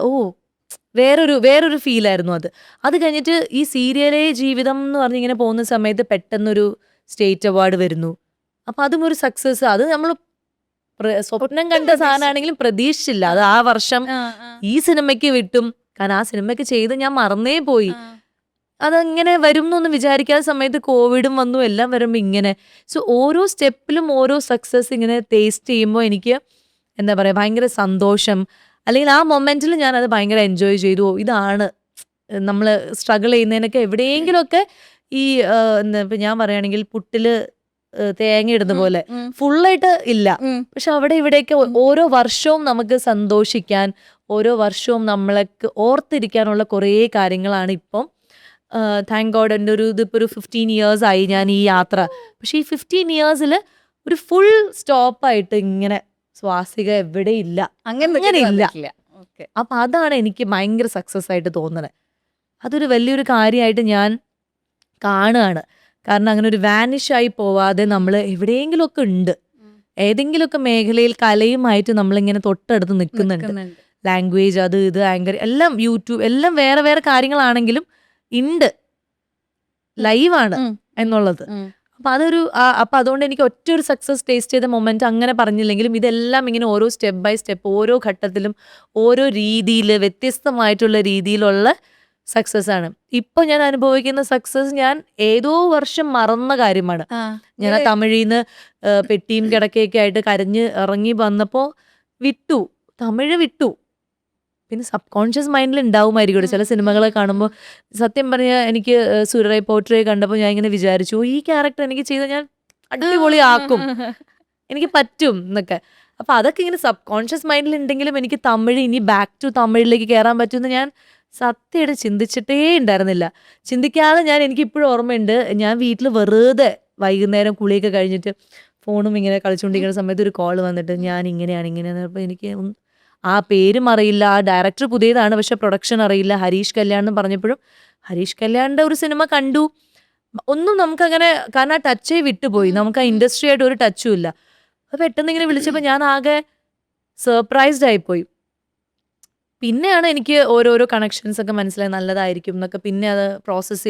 വേറൊരു ഫീലായിരുന്നു അത്. അത് കഴിഞ്ഞിട്ട് ഈ സീരിയലേ ജീവിതം എന്ന് പറഞ്ഞ് ഇങ്ങനെ പോകുന്ന സമയത്ത് പെട്ടെന്നൊരു സ്റ്റേറ്റ് അവാർഡ് വരുന്നു. അപ്പൊ അതും ഒരു സക്സസ്. അത് നമ്മൾ സ്വപ്നം കണ്ട സാധനമാണെങ്കിലും പ്രതീക്ഷിച്ചില്ല അത് ആ വർഷം ഈ സിനിമയ്ക്ക് വിട്ടും. കാരണം ആ സിനിമയ്ക്ക് ചെയ്ത് ഞാൻ മറന്നേ പോയി. അതങ്ങനെ വരും എന്നൊന്നും വിചാരിക്കാത്ത സമയത്ത് കോവിഡും വന്നു എല്ലാം വരുമ്പോൾ ഇങ്ങനെ. സോ ഓരോ സ്റ്റെപ്പിലും ഓരോ സക്സസ് ഇങ്ങനെ ടേസ്റ്റ് ചെയ്യുമ്പോൾ എനിക്ക് എന്താ പറയുക ഭയങ്കര സന്തോഷം. അല്ലെങ്കിൽ ആ മൊമെന്റിൽ ഞാൻ അത് ഭയങ്കര എൻജോയ് ചെയ്തു. ഇതാണ് നമ്മൾ സ്ട്രഗിൾ ചെയ്യുന്നതിനൊക്കെ എവിടെയെങ്കിലുമൊക്കെ ഈ ഇപ്പം ഞാൻ പറയുകയാണെങ്കിൽ പുട്ടില് തേങ്ങ ഇടുന്ന പോലെ ഫുള്ളായിട്ട് ഇല്ല. പക്ഷെ അവിടെ ഇവിടെയൊക്കെ ഓരോ വർഷവും നമുക്ക് സന്തോഷിക്കാൻ ഓരോ വർഷവും നമ്മളൊക്കെ ഓർത്തിരിക്കാനുള്ള കുറേ കാര്യങ്ങളാണ് ഇപ്പം. താങ്ക് ഗോഡ് എൻ്റെ ഇതിപ്പോൾ ഒരു 15 years ആയി ഞാൻ ഈ യാത്ര. പക്ഷെ ഈ 15 years ഒരു ഫുൾ സ്റ്റോപ്പായിട്ട് ഇങ്ങനെ സ്വാസിക എവിടെ ഇല്ല, അങ്ങനെ ഇല്ല. അപ്പൊ അതാണ് എനിക്ക് ഭയങ്കര സക്സസ് ആയിട്ട് തോന്നുന്നത്. അതൊരു വലിയൊരു കാര്യമായിട്ട് ഞാൻ കാണുകയാണ്. കാരണം അങ്ങനെ ഒരു വാനിഷായി പോവാതെ നമ്മൾ എവിടെയെങ്കിലുമൊക്കെ ഉണ്ട്, ഏതെങ്കിലുമൊക്കെ മേഖലയിൽ കലയുമായിട്ട് നമ്മളിങ്ങനെ തൊട്ടടുത്ത് നിൽക്കുന്നുണ്ട്. ലാംഗ്വേജ് അത് ഇത് ആങ്കർ എല്ലാം യൂട്യൂബ് എല്ലാം വേറെ വേറെ കാര്യങ്ങളാണെങ്കിലും ഉണ്ട്, ലൈവാണ് എന്നുള്ളത്. അപ്പൊ അതൊരു അപ്പൊ അതുകൊണ്ട് എനിക്ക് ഒറ്റ ഒരു സക്സസ് ടേസ്റ്റ് ചെയ്ത മൊമെന്റ് അങ്ങനെ പറഞ്ഞില്ലെങ്കിലും ഇതെല്ലാം ഇങ്ങനെ ഓരോ സ്റ്റെപ്പ് ബൈ സ്റ്റെപ്പ് ഓരോ ഘട്ടത്തിലും ഓരോ രീതിയിൽ വ്യത്യസ്തമായിട്ടുള്ള രീതിയിലുള്ള സക്സസ് ആണ്. ഇപ്പൊ ഞാൻ അനുഭവിക്കുന്ന സക്സസ് ഞാൻ ഏതോ വർഷം മറന്ന കാര്യമാണ്. ഞാൻ ആ തമിഴിന്ന് പെട്ടിയും കിടക്കയൊക്കെ ആയിട്ട് കരഞ്ഞ് ഇറങ്ങി വന്നപ്പോ തമിഴ് വിട്ടു. പിന്നെ സബ് കോൺഷ്യസ് മൈൻഡിൽ ഉണ്ടാവുമായിരിക്കും ചില സിനിമകളെ കാണുമ്പോൾ. സത്യം പറഞ്ഞാൽ എനിക്ക് സുരറൈ പോട്രയെ കണ്ടപ്പോൾ ഞാൻ ഇങ്ങനെ വിചാരിച്ചു ഈ ക്യാരക്ടർ എനിക്ക് ചെയ്താൽ ഞാൻ അടിപൊളിയാക്കും, എനിക്ക് പറ്റും എന്നൊക്കെ. അപ്പൊ അതൊക്കെ ഇങ്ങനെ സബ് കോൺഷ്യസ് മൈൻഡിൽ ഉണ്ടെങ്കിലും എനിക്ക് തമിഴ് ഇനി ബാക്ക് ടു തമിഴിലേക്ക് കയറാൻ പറ്റുമെന്ന് ഞാൻ സത്യമായിട്ട് ചിന്തിച്ചിട്ടേ ഉണ്ടായിരുന്നില്ല. ചിന്തിക്കാതെ എനിക്ക് ഇപ്പോഴും ഓർമ്മയുണ്ട്, ഞാൻ വീട്ടിൽ വെറുതെ വൈകുന്നേരം കുളിയൊക്കെ കഴിഞ്ഞിട്ട് ഫോണും ഇങ്ങനെ കളിച്ചുകൊണ്ടിരിക്കുന്ന സമയത്ത് ഒരു കോൾ വന്നിട്ട് ഞാൻ ഇങ്ങനെയാണ്. അപ്പോൾ എനിക്ക് ആ പേരും അറിയില്ല, ആ ഡയറക്ടർ പുതിയതാണ് പക്ഷെ പ്രൊഡക്ഷൻ അറിയില്ല. ഹരീഷ് കല്യാൺ എന്ന് പറഞ്ഞപ്പോഴും ഹരീഷ് കല്യാണിന്റെ ഒരു സിനിമ കണ്ടു. ഒന്നും നമുക്കങ്ങനെ കാരണം ആ ടച്ചേ വിട്ടുപോയി, നമുക്ക് ആ ഇൻഡസ്ട്രി ആയിട്ട് ഒരു ടച്ചും ഇല്ല. അത് പെട്ടെന്ന് ഇങ്ങനെ വിളിച്ചപ്പോൾ ഞാൻ ആകെ സർപ്രൈസ്ഡ് ആയിപ്പോയി. പിന്നെയാണ് എനിക്ക് ഓരോരോ കണക്ഷൻസ് ഒക്കെ മനസ്സിലായി നല്ലതായിരിക്കും എന്നൊക്കെ. പിന്നെ അത് പ്രോസസ്സ്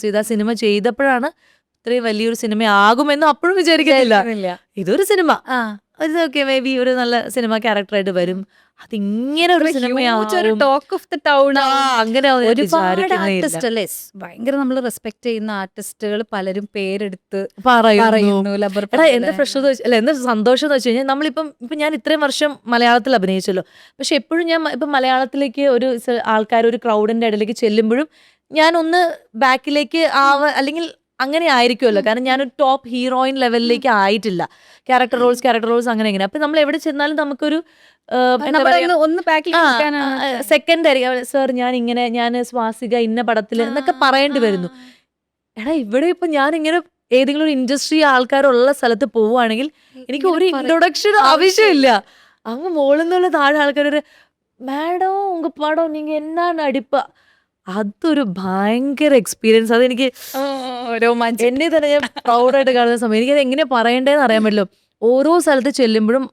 ചെയ്ത് ആ സിനിമ ചെയ്തപ്പോഴാണ് ഇത്രയും വലിയൊരു സിനിമ ആകുമെന്നും അപ്പോഴും വിചാരിക്കുന്നില്ല. ഇതൊരു സിനിമ ഇതൊക്കെ മേ ബി ഒരു നല്ല സിനിമ ക്യാരക്ടറായിട്ട് വരും, അതിങ്ങനെ ഒരു സിനിമയാവും, ടോക്ക് ഓഫ് ദ ടൗൺ. അങ്ങനെ ഒരുപാട് ആർട്ടിസ്റ്റ് അല്ലേ, ഭയങ്കര നമ്മൾ റെസ്പെക്ട് ചെയ്യുന്ന ആർട്ടിസ്റ്റുകൾ പലരും പേരെടുത്ത് പറയുന്നു. എന്താ പ്രശ്നം അല്ല എന്താ സന്തോഷം എന്ന് വെച്ച് കഴിഞ്ഞാൽ ഇപ്പൊ ഞാൻ ഇത്രയും വർഷം മലയാളത്തിൽ അഭിനയിച്ചല്ലോ. പക്ഷെ എപ്പോഴും ഞാൻ ഇപ്പൊ മലയാളത്തിലേക്ക് ഒരു ആൾക്കാർ ഒരു ക്രൗഡിന്റെ ഇടയിലേക്ക് ചെല്ലുമ്പോഴും ഞാൻ ഒന്ന് ബാക്കിലേക്ക് അല്ലെങ്കിൽ അങ്ങനെ ആയിരിക്കുമല്ലോ. കാരണം ഞാനൊരു ടോപ്പ് ഹീറോയിൻ ലെവലിലേക്ക് ആയിട്ടില്ല. ക്യാരക്ടർ റോൾസ് അങ്ങനെ എങ്ങനെ. അപ്പൊ നമ്മൾ എവിടെ ചെന്നാലും നമുക്കൊരു സെക്കൻഡ് ആയിരിക്കും, സർ ഞാൻ സ്വാസിക ഇന്ന പടത്തില് എന്നൊക്കെ പറയേണ്ടി വരുന്നു. ഇവിടെ ഇപ്പൊ ഞാൻ ഇങ്ങനെ ഏതെങ്കിലും ഒരു ഇൻഡസ്ട്രി ആൾക്കാരുള്ള സ്ഥലത്ത് പോവുകയാണെങ്കിൽ എനിക്ക് ഒരു ഇൻട്രൊഡക്ഷൻ ആവശ്യമില്ല. അങ്ങ് മോളിൽ നിന്നുള്ള താഴെ ആൾക്കാരൊരു മാഡം ഉങ്ക പടം നീங்க എന്നാ നടിപ്പ, അതൊരു ഭയങ്കര എക്സ്പീരിയൻസ്. അതെനിക്ക് എന്നെ തന്നെ ഞാൻ പ്രൗഡായിട്ട് കാണുന്ന സമയം എനിക്കത് എങ്ങനെ പറയണ്ടേന്ന് അറിയാൻ പറ്റില്ല. ഓരോ സ്ഥലത്ത് ചെല്ലുമ്പോഴും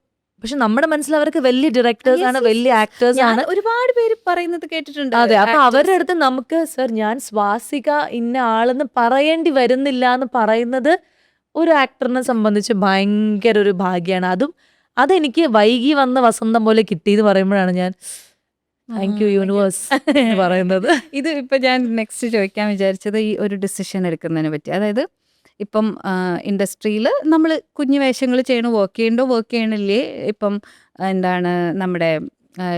പക്ഷെ നമ്മുടെ മനസ്സിൽ അവർക്ക് വലിയ ഡയറക്ടേഴ്സ് ആണ്, വലിയ ആക്ടേഴ്സ് ആണ്. ഒരുപാട് പേര് പറയുന്നത് കേട്ടിട്ടുണ്ട്. അതെ, അപ്പൊ അവരുടെ അടുത്ത് നമുക്ക് സർ ഞാൻ സ്വാസിക ഇന്ന ആളെന്ന് പറയേണ്ടി വരുന്നില്ല എന്ന് പറയുന്നത് ഒരു ആക്ടറിനെ സംബന്ധിച്ച് ഭയങ്കര ഒരു ഭാഗ്യമാണ്. അതെനിക്ക് വൈകി വന്ന വസന്തം പോലെ കിട്ടിയെന്ന് പറയുമ്പോഴാണ് ഞാൻ താങ്ക് യു യൂണിവേഴ്സ് എന്ന് പറയുന്നത്. ഇത് ഇപ്പൊ ഞാൻ നെക്സ്റ്റ് ചോദിക്കാൻ വിചാരിച്ചത് ഈ ഒരു ഡിസിഷൻ എടുക്കുന്നതിനെ പറ്റി. അതായത് ഇപ്പം ഇൻഡസ്ട്രിയിൽ നമ്മൾ കുഞ്ഞു വേഷങ്ങൾ ചെയ്യണോ, വർക്ക് ചെയ്യണില്ലേ? ഇപ്പം എന്താണ് നമ്മുടെ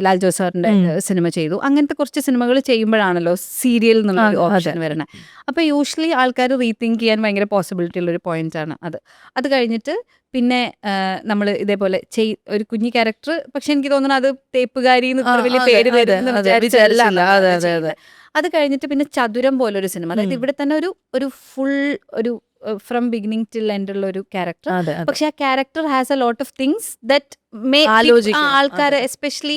ലാൽ ജോസ് സാറിന്റെ സിനിമ ചെയ്തു, അങ്ങനത്തെ കുറച്ച് സിനിമകൾ ചെയ്യുമ്പോഴാണല്ലോ സീരിയൽ എന്നുള്ള ഓപ്ഷൻ വരണത്. അപ്പൊ യൂഷ്വലി ആൾക്കാർ റീതിങ്ക് ചെയ്യാൻ ഭയങ്കര പോസിബിലിറ്റി ഉള്ള ഒരു പോയിന്റ് ആണ് അത് കഴിഞ്ഞിട്ട് പിന്നെ നമ്മൾ ഇതേപോലെ ഒരു കുഞ്ഞു ക്യാരക്ടർ, പക്ഷെ എനിക്ക് തോന്നുന്നു അത് തേപ്പുകാരി വലിയ പേര് അത് കഴിഞ്ഞിട്ട് പിന്നെ ചതുരം പോലൊരു സിനിമ, അതായത് ഇവിടെ തന്നെ ഒരു ഫുൾ ഒരു ഫ്രം ബിഗിനിങ് ടിൽ എൻഡ് ഉള്ള ഒരു ക്യാരക്ടർ. പക്ഷെ ആ character has a lot of things that ആൾക്കാരെ എസ്പെഷ്യലി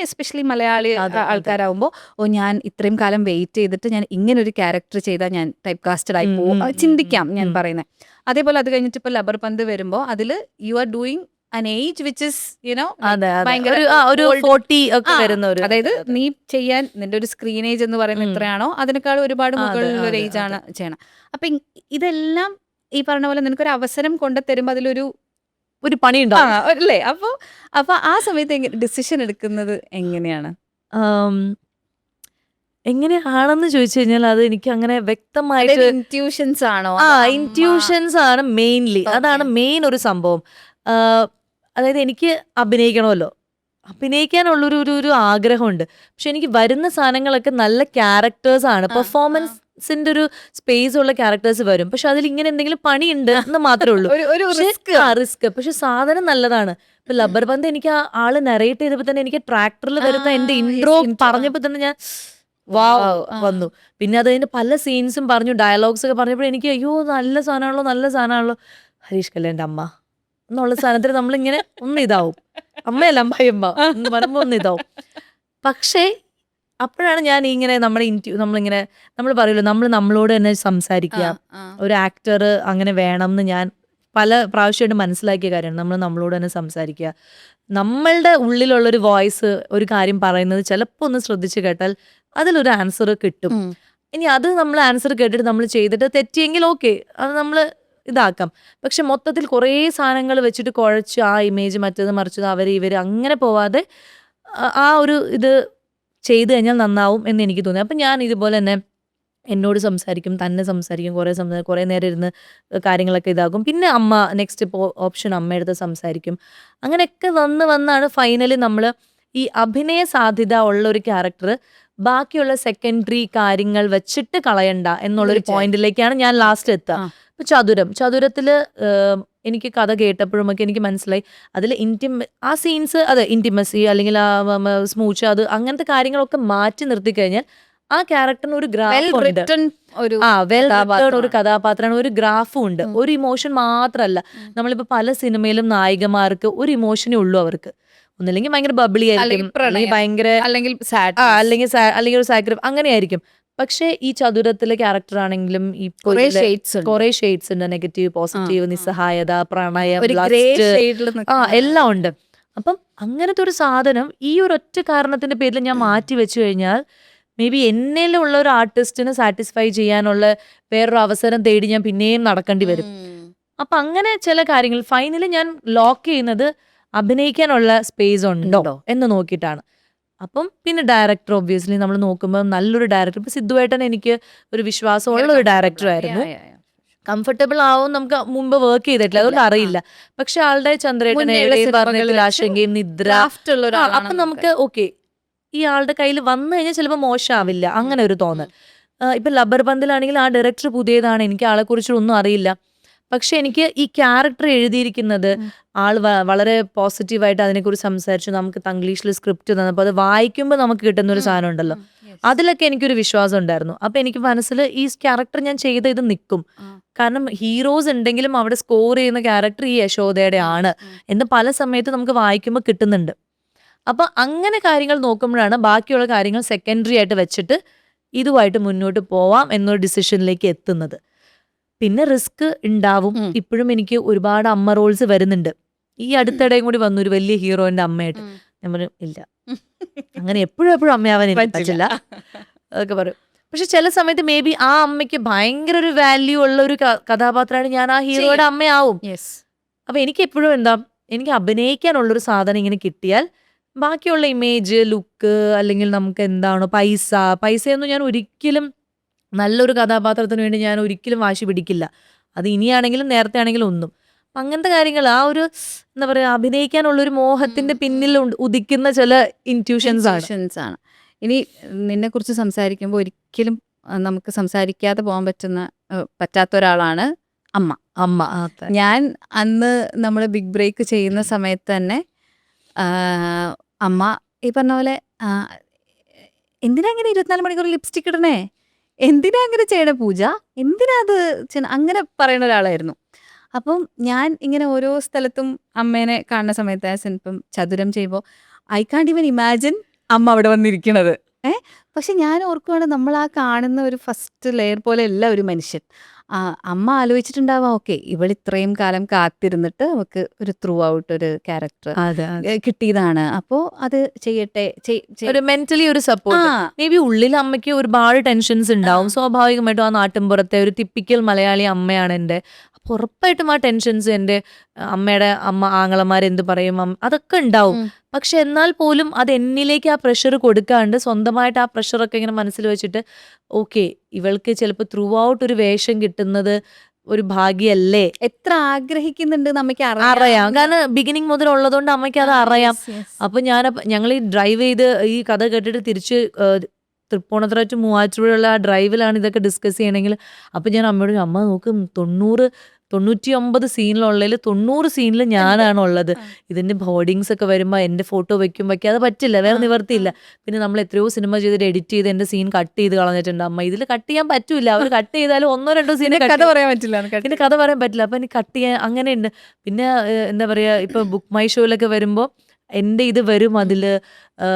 എസ്പെഷ്യലി മലയാളി ആൾക്കാരാവുമ്പോ ഞാൻ ഇത്രയും കാലം വെയിറ്റ് ചെയ്തിട്ട് ഞാൻ ഇങ്ങനെ ഒരു ക്യാരക്ടർ ചെയ്താൽ ഞാൻ ടൈപ്പ് കാസ്റ്റഡ് ആയി പോകും ചിന്തിക്കാം ഞാൻ പറയുന്നത്. അതേപോലെ അത് കഴിഞ്ഞിട്ട് ഇപ്പൊ ലബർ പന്ത് വരുമ്പോ അതില് you are doing an age which is ഒരു 40 ഒക്കെ വരുന്ന ഒരു, അതായത് നീ ചെയ്യാൻ നിന്റെ ഒരു സ്ക്രീൻ ഏജ് എന്ന് പറയുന്നത് എത്രയാണോ അതിനേക്കാൾ ഒരുപാട് മുകളിലുള്ള ഒരു ഏജ് ആണ് ചെയ്യണം. അപ്പൊ ഇതെല്ലാം ഈ പറഞ്ഞ പോലെ നിനക്കൊരു അവസരം കൊണ്ടു തരുമ്പോ അതിലൊരു പണി ഉണ്ടാവും അല്ലേ? അപ്പൊ ആ സമയത്ത് ഡിസിഷൻ എടുക്കുന്നത് എങ്ങനെയാണ്? എങ്ങനെയാണെന്ന് ചോദിച്ചു കഴിഞ്ഞാൽ അത് എനിക്ക് അങ്ങനെ വ്യക്തമായിട്ട് ഇൻറ്റ്യൂഷൻസ് ആണോ? ഇൻറ്റ്യൂഷൻസ് ആണ് മെയിൻലി, അതാണ് മെയിൻ ഒരു സംഭവം. അതായത് എനിക്ക് അഭിനയിക്കാനുള്ളൊരു ആഗ്രഹമുണ്ട്. പക്ഷെ എനിക്ക് വരുന്ന സാധനങ്ങളൊക്കെ നല്ല ക്യാരക്ടേഴ്സ് ആണ്, പെർഫോമൻസിന്റെ ഒരു സ്പേസ് ഉള്ള ക്യാരക്ടേഴ്സ് വരും. പക്ഷെ അതിൽ ഇങ്ങനെ എന്തെങ്കിലും പണിയുണ്ട് എന്ന് മാത്രമേ ഉള്ളൂ. റിസ്ക്. പക്ഷെ സാധനം നല്ലതാണ്. ഇപ്പൊ ലബർ ബന്ദ് എനിക്ക് ആള് നറേറ്റ് ചെയ്തപ്പോ തന്നെ എനിക്ക് ട്രാക്ടറിൽ വരുന്ന എന്റെ ഇൻട്രോ പറഞ്ഞപ്പോ തന്നെ ഞാൻ വന്നു. പിന്നെ അതിന്റെ പല സീൻസും പറഞ്ഞു, ഡയലോഗ്സ് ഒക്കെ പറഞ്ഞപ്പോൾ എനിക്ക് അയ്യോ നല്ല സാധനമാണല്ലോ ഹരീഷ് കല്യാണിന്റെ അമ്മ എന്നുള്ള സാധനത്തിൽ നമ്മളിങ്ങനെ ഇതാവും, അമ്മയല്ല അമ്മായിയമ്മ എന്ന് പറയുമ്പോൾ ഇതാവും. പക്ഷേ അപ്പോഴാണ് ഞാൻ ഇങ്ങനെ നമ്മളിങ്ങനെ നമ്മൾ പറയുമല്ലോ, നമ്മളോട് തന്നെ സംസാരിക്കുക. ഒരു ആക്ടർ അങ്ങനെ വേണം എന്ന് ഞാൻ പല പ്രാവശ്യമായിട്ട് മനസ്സിലാക്കിയ കാര്യമാണ്. നമ്മളോട് തന്നെ സംസാരിക്കുക. നമ്മളുടെ ഉള്ളിലുള്ളൊരു വോയിസ് ഒരു കാര്യം പറയുന്നത് ചിലപ്പോൾ ഒന്ന് ശ്രദ്ധിച്ച് കേട്ടാൽ അതിലൊരു ആൻസർ കിട്ടും. ഇനി അത് നമ്മൾ ആൻസർ കേട്ടിട്ട് നമ്മൾ ചെയ്തിട്ട് തെറ്റിയെങ്കിൽ ഓക്കെ, അത് നമ്മൾ ഇതാക്കാം. പക്ഷെ മൊത്തത്തിൽ കുറേ സാധനങ്ങൾ വെച്ചിട്ട് കുഴച്ച് ആ ഇമേജ് മറ്റേത് മറിച്ചത് ഇവർ അങ്ങനെ പോവാതെ ആ ഒരു ഇത് ചെയ്ത് കഴിഞ്ഞാൽ നന്നാവും എന്ന് എനിക്ക് തോന്നി. അപ്പം ഞാൻ ഇതുപോലെ തന്നെ എന്നോട് സംസാരിക്കും, കുറേ നേരം ഇരുന്ന് കാര്യങ്ങളൊക്കെ ഇതാകും. പിന്നെ അമ്മ നെക്സ്റ്റ് ഓപ്ഷൻ അമ്മയെടുത്ത് സംസാരിക്കും. അങ്ങനെയൊക്കെ വന്നാണ് ഫൈനലി നമ്മൾ ഈ അഭിനയ സാധ്യത ഉള്ള ഒരു ക്യാരക്ടർ ബാക്കിയുള്ള സെക്കൻഡറി കാര്യങ്ങൾ വെച്ചിട്ട് കളയണ്ട എന്നുള്ളൊരു പോയിന്റിലേക്കാണ് ഞാൻ ലാസ്റ്റ് എത്തുക. ഇപ്പൊ ചതുരത്തില് എനിക്ക് കഥ കേട്ടപ്പോഴുമൊക്കെ എനിക്ക് മനസ്സിലായി അതിൽ ആ സീൻസ് ഇന്റിമസി അല്ലെങ്കിൽ ആ സ്മൂച്ച് അങ്ങനത്തെ കാര്യങ്ങളൊക്കെ മാറ്റി നിർത്തി കഴിഞ്ഞാൽ ആ ക്യാരക്ടറിന് ഒരു ഗ്രാഫ് ഒരു കഥാപാത്രമാണ്, ഒരു ഗ്രാഫും ഉണ്ട്. ഒരു ഇമോഷൻ മാത്രമല്ല. നമ്മളിപ്പോ പല സിനിമയിലും നായികമാർക്ക് ഒരു ഇമോഷനേ ഉള്ളൂ. അവർക്ക് ഒന്നില്ലെങ്കിൽ ഭയങ്കര ബബിളി ആയിരിക്കും, ഭയങ്കര അല്ലെങ്കിൽ ഒരു സാക്രിഫൈസ് അങ്ങനെയായിരിക്കും. പക്ഷെ ഈ ചതുരത്തിലെ ക്യാരക്ടർ ആണെങ്കിലും കുറെ ഷെയ്ഡ്സ് ഉണ്ട്, നെഗറ്റീവ്, പോസിറ്റീവ്, നിസ്സഹായത, പ്രണയം, എല്ലാം ഉണ്ട്. അപ്പം അങ്ങനത്തെ ഒരു സാധനം ഈ ഒരു ഒറ്റ കാരണത്തിന്റെ പേരിൽ ഞാൻ മാറ്റി വെച്ചു കഴിഞ്ഞാൽ മേ ബി എന്നിലുള്ള ഒരു ആർട്ടിസ്റ്റിനെ സാറ്റിസ്ഫൈ ചെയ്യാനുള്ള വേറൊരു അവസരം തേടി ഞാൻ പിന്നെയും നടക്കേണ്ടി വരും. അപ്പൊ അങ്ങനെ ചില കാര്യങ്ങൾ ഫൈനലി ഞാൻ ലോക്ക് ചെയ്യുന്നത് അഭിനയിക്കാനുള്ള സ്പേസ് ഉണ്ടോ എന്ന് നോക്കിയിട്ടാണ്. അപ്പം പിന്നെ ഡയറക്ടർ ഒബ്വിയസ്ലി നമ്മൾ നോക്കുമ്പോൾ നല്ലൊരു ഡയറക്ടർ, ഇപ്പൊ സിദ്ധുവേട്ടൻ എനിക്ക് ഒരു വിശ്വാസമുള്ള ഒരു ഡയറക്ടർ ആയിരുന്നു. കംഫർട്ടബിൾ ആവും, നമുക്ക് മുമ്പ് വർക്ക് ചെയ്തിട്ടില്ല അതുകൊണ്ട് അറിയില്ല. പക്ഷെ ആളുടെ ചന്ദ്രേട്ടനെ ആശങ്കയും നിദ്ര, അപ്പൊ നമുക്ക് ഓക്കെ ഈ ആളുടെ കയ്യിൽ വന്നു കഴിഞ്ഞാൽ ചിലപ്പോൾ മോശമാവില്ല, അങ്ങനെ ഒരു തോന്നൽ. ഇപ്പൊ ലബർ ബന്ദിലാണെങ്കിൽ ആ ഡയറക്ടർ പുതിയതാണ്, എനിക്ക് ആളെ കുറിച്ച് ഒന്നും അറിയില്ല. പക്ഷെ എനിക്ക് ഈ ക്യാരക്ടർ എഴുതിയിരിക്കുന്നത് ആള് വളരെ പോസിറ്റീവായിട്ട് അതിനെക്കുറിച്ച് സംസാരിച്ചു, നമുക്ക് തംഗ്ലീഷിൽ സ്ക്രിപ്റ്റ് തന്നപ്പോൾ അത് വായിക്കുമ്പോൾ നമുക്ക് കിട്ടുന്ന ഒരു സാധനം ഉണ്ടല്ലോ, അതിലൊക്കെ എനിക്കൊരു വിശ്വാസം ഉണ്ടായിരുന്നു. അപ്പൊ എനിക്ക് മനസ്സിൽ ഈ ക്യാരക്ടർ ഞാൻ ചെയ്ത ഇത് നിൽക്കും. കാരണം ഹീറോസ് ഉണ്ടെങ്കിലും അവിടെ സ്കോർ ചെയ്യുന്ന ക്യാരക്ടർ ഈ യശോദയുടെ ആണ് എന്ന് പല സമയത്ത് നമുക്ക് വായിക്കുമ്പോൾ കിട്ടുന്നുണ്ട്. അപ്പൊ അങ്ങനെ കാര്യങ്ങൾ നോക്കുമ്പോഴാണ് ബാക്കിയുള്ള കാര്യങ്ങൾ സെക്കൻഡറി ആയിട്ട് വെച്ചിട്ട് ഇതുമായിട്ട് മുന്നോട്ട് പോവാം എന്നൊരു ഡിസിഷനിലേക്ക് എത്തുന്നത്. പിന്നെ റിസ്ക് ഉണ്ടാവും. ഇപ്പോഴും എനിക്ക് ഒരുപാട് അമ്മ റോൾസ് വരുന്നുണ്ട്. ഈ അടുത്തിടെയും കൂടി വന്നു ഒരു വലിയ ഹീറോന്റെ അമ്മയായിട്ട്. ഞാൻ പറഞ്ഞു ഇല്ല, അങ്ങനെ എപ്പോഴും അമ്മയാവാൻ എനിക്ക് പറ്റില്ല അതൊക്കെ പറയും. പക്ഷെ ചില സമയത്ത് മേ ബി ആ അമ്മയ്ക്ക് ഭയങ്കര ഒരു വാല്യൂ ഉള്ള ഒരു കഥാപാത്രമാണ് ഞാൻ, ആ ഹീറോയുടെ അമ്മയാവും. അപ്പൊ എനിക്ക് എപ്പോഴും എന്താ, എനിക്ക് അഭിനയിക്കാനുള്ളൊരു സാധനം ഇങ്ങനെ കിട്ടിയാൽ ബാക്കിയുള്ള ഇമേജ്, ലുക്ക്, അല്ലെങ്കിൽ നമുക്ക് എന്താണോ പൈസയൊന്നും ഞാൻ ഒരിക്കലും നല്ലൊരു കഥാപാത്രത്തിന് വേണ്ടി ഞാൻ ഒരിക്കലും വാശി പിടിക്കില്ല. അത് ഇനിയാണെങ്കിലും നേരത്തെ ആണെങ്കിലും ഒന്നും. അങ്ങനത്തെ കാര്യങ്ങൾ, ആ ഒരു എന്താ പറയാ, അഭിനയിക്കാനുള്ളൊരു മോഹത്തിന്റെ പിന്നിൽ ഉദിക്കുന്ന ചില ഇൻറ്റ്യൂഷൻസ് ആണ്. ഇനി നിന്നെ കുറിച്ച് സംസാരിക്കുമ്പോൾ ഒരിക്കലും നമുക്ക് സംസാരിക്കാതെ പോകാൻ പറ്റാത്ത ഒരാളാണ് അമ്മ. ഞാൻ അന്ന് നമ്മൾ ബിഗ് ബ്രേക്ക് ചെയ്യുന്ന സമയത്ത് തന്നെ അമ്മ ഈ പറഞ്ഞ പോലെ എന്തിനാ അങ്ങനെ 24 മണിക്കൂർ ലിപ്സ്റ്റിക് ഇടണേ, എന്തിനാ അങ്ങനെ ചെയ്യണേ പൂജ, എന്തിനാ അത് അങ്ങനെ പറയുന്ന ഒരാളായിരുന്നു. അപ്പം ഞാൻ ഇങ്ങനെ ഓരോ സ്ഥലത്തും അമ്മേനെ കാണുന്ന സമയത്ത് ഇപ്പം ചതുരം ചെയ്യുമ്പോൾ ഐ കാണ്ട് ഈവൻ ഇമാജിൻ അമ്മ അവിടെ വന്നിരിക്കണത്. പക്ഷെ ഞാൻ ഓർക്കുവാണ്, നമ്മൾ ആ കാണുന്ന ഒരു ഫസ്റ്റ് ലെയർ പോലെ അല്ല ഒരു മനുഷ്യൻ. അമ്മ ആലോചിച്ചിട്ടുണ്ടാവാം, ഓക്കെ ഇവൾ ഇത്രയും കാലം കാത്തിരുന്നിട്ട് നമുക്ക് ഒരു ത്രൂ ഔട്ട് ഒരു ക്യാരക്ടർ കിട്ടിയതാണ്, അപ്പോ അത് ചെയ്യട്ടെ, ഒരു മെന്റലി ഒരു സപ്പോർട്ട്. മേ ബി ഉള്ളിൽ അമ്മയ്ക്ക് ഒരുപാട് ടെൻഷൻസ് ഉണ്ടാവും സ്വാഭാവികമായിട്ടും. ആ നാട്ടിൻപുറത്തെ ഒരു ടിപ്പിക്കൽ മലയാളി അമ്മയാണ് എൻ്റെ. അപ്പൊ ഉറപ്പായിട്ടും ആ ടെൻഷൻസ് എൻ്റെ അമ്മയുടെ ആങ്ങളമാരെന്ത് പറയും അതൊക്കെ ഉണ്ടാവും. പക്ഷെ എന്നാൽ പോലും അത് എന്നിലേക്ക് ആ പ്രഷർ കൊടുക്കാണ്ട് സ്വന്തമായിട്ട് ആ പ്രഷറൊക്കെ ഇങ്ങനെ മനസ്സിൽ വെച്ചിട്ട്, ഓക്കെ ഇവൾക്ക് ചിലപ്പോൾ ത്രൂ ഔട്ട് ഒരു വേഷം കിട്ടുന്നത് ഒരു ഭാഗ്യല്ലേ. എത്ര ആഗ്രഹിക്കുന്നുണ്ട് നമുക്ക് അറിയാം, കാരണം ബിഗിനിങ് മുതൽ ഉള്ളതുകൊണ്ട് അമ്മയ്ക്ക് അത് അറിയാം. അപ്പൊ ഞങ്ങൾ ഈ ഡ്രൈവ് ചെയ്ത് ഈ കഥ കേട്ടിട്ട് തിരിച്ച് തൃപ്പൂണിത്തുറ ടു മൂവാറ്റുപുഴയുള്ള ആ ഡ്രൈവിലാണ് ഇതൊക്കെ ഡിസ്കസ് ചെയ്യണമെങ്കിൽ. അപ്പൊ ഞാൻ അമ്മയോട്, അമ്മ നോക്കും 99 സീനിലുള്ളതിൽ 90 സീനിൽ ഞാനാണുള്ളത്. ഇതിന്റെ ബോർഡിങ്സ് ഒക്കെ വരുമ്പോൾ എൻ്റെ ഫോട്ടോ വെക്കാതെ പറ്റില്ല, വേറെ നിവർത്തിയില്ല. പിന്നെ നമ്മൾ എത്രയോ സിനിമ ചെയ്തിട്ട് എഡിറ്റ് ചെയ്ത് എൻ്റെ സീൻ കട്ട് ചെയ്ത് കളഞ്ഞിട്ടുണ്ട്. അമ്മ ഇതിൽ കട്ട് ചെയ്യാൻ പറ്റൂല, അവർ കട്ട് ചെയ്താലും 1-2 സീൻ കഥ പറയാൻ പറ്റില്ല, പിന്നെ കഥ പറയാൻ പറ്റില്ല. അപ്പൊ എനിക്ക് കട്ട് ചെയ്യാൻ അങ്ങനെയുണ്ട്. പിന്നെ എന്താ പറയാ, ഇപ്പൊ ബുക്ക് മൈ ഷോയിലൊക്കെ വരുമ്പോൾ എൻ്റെ ഇത് വരും അതില്.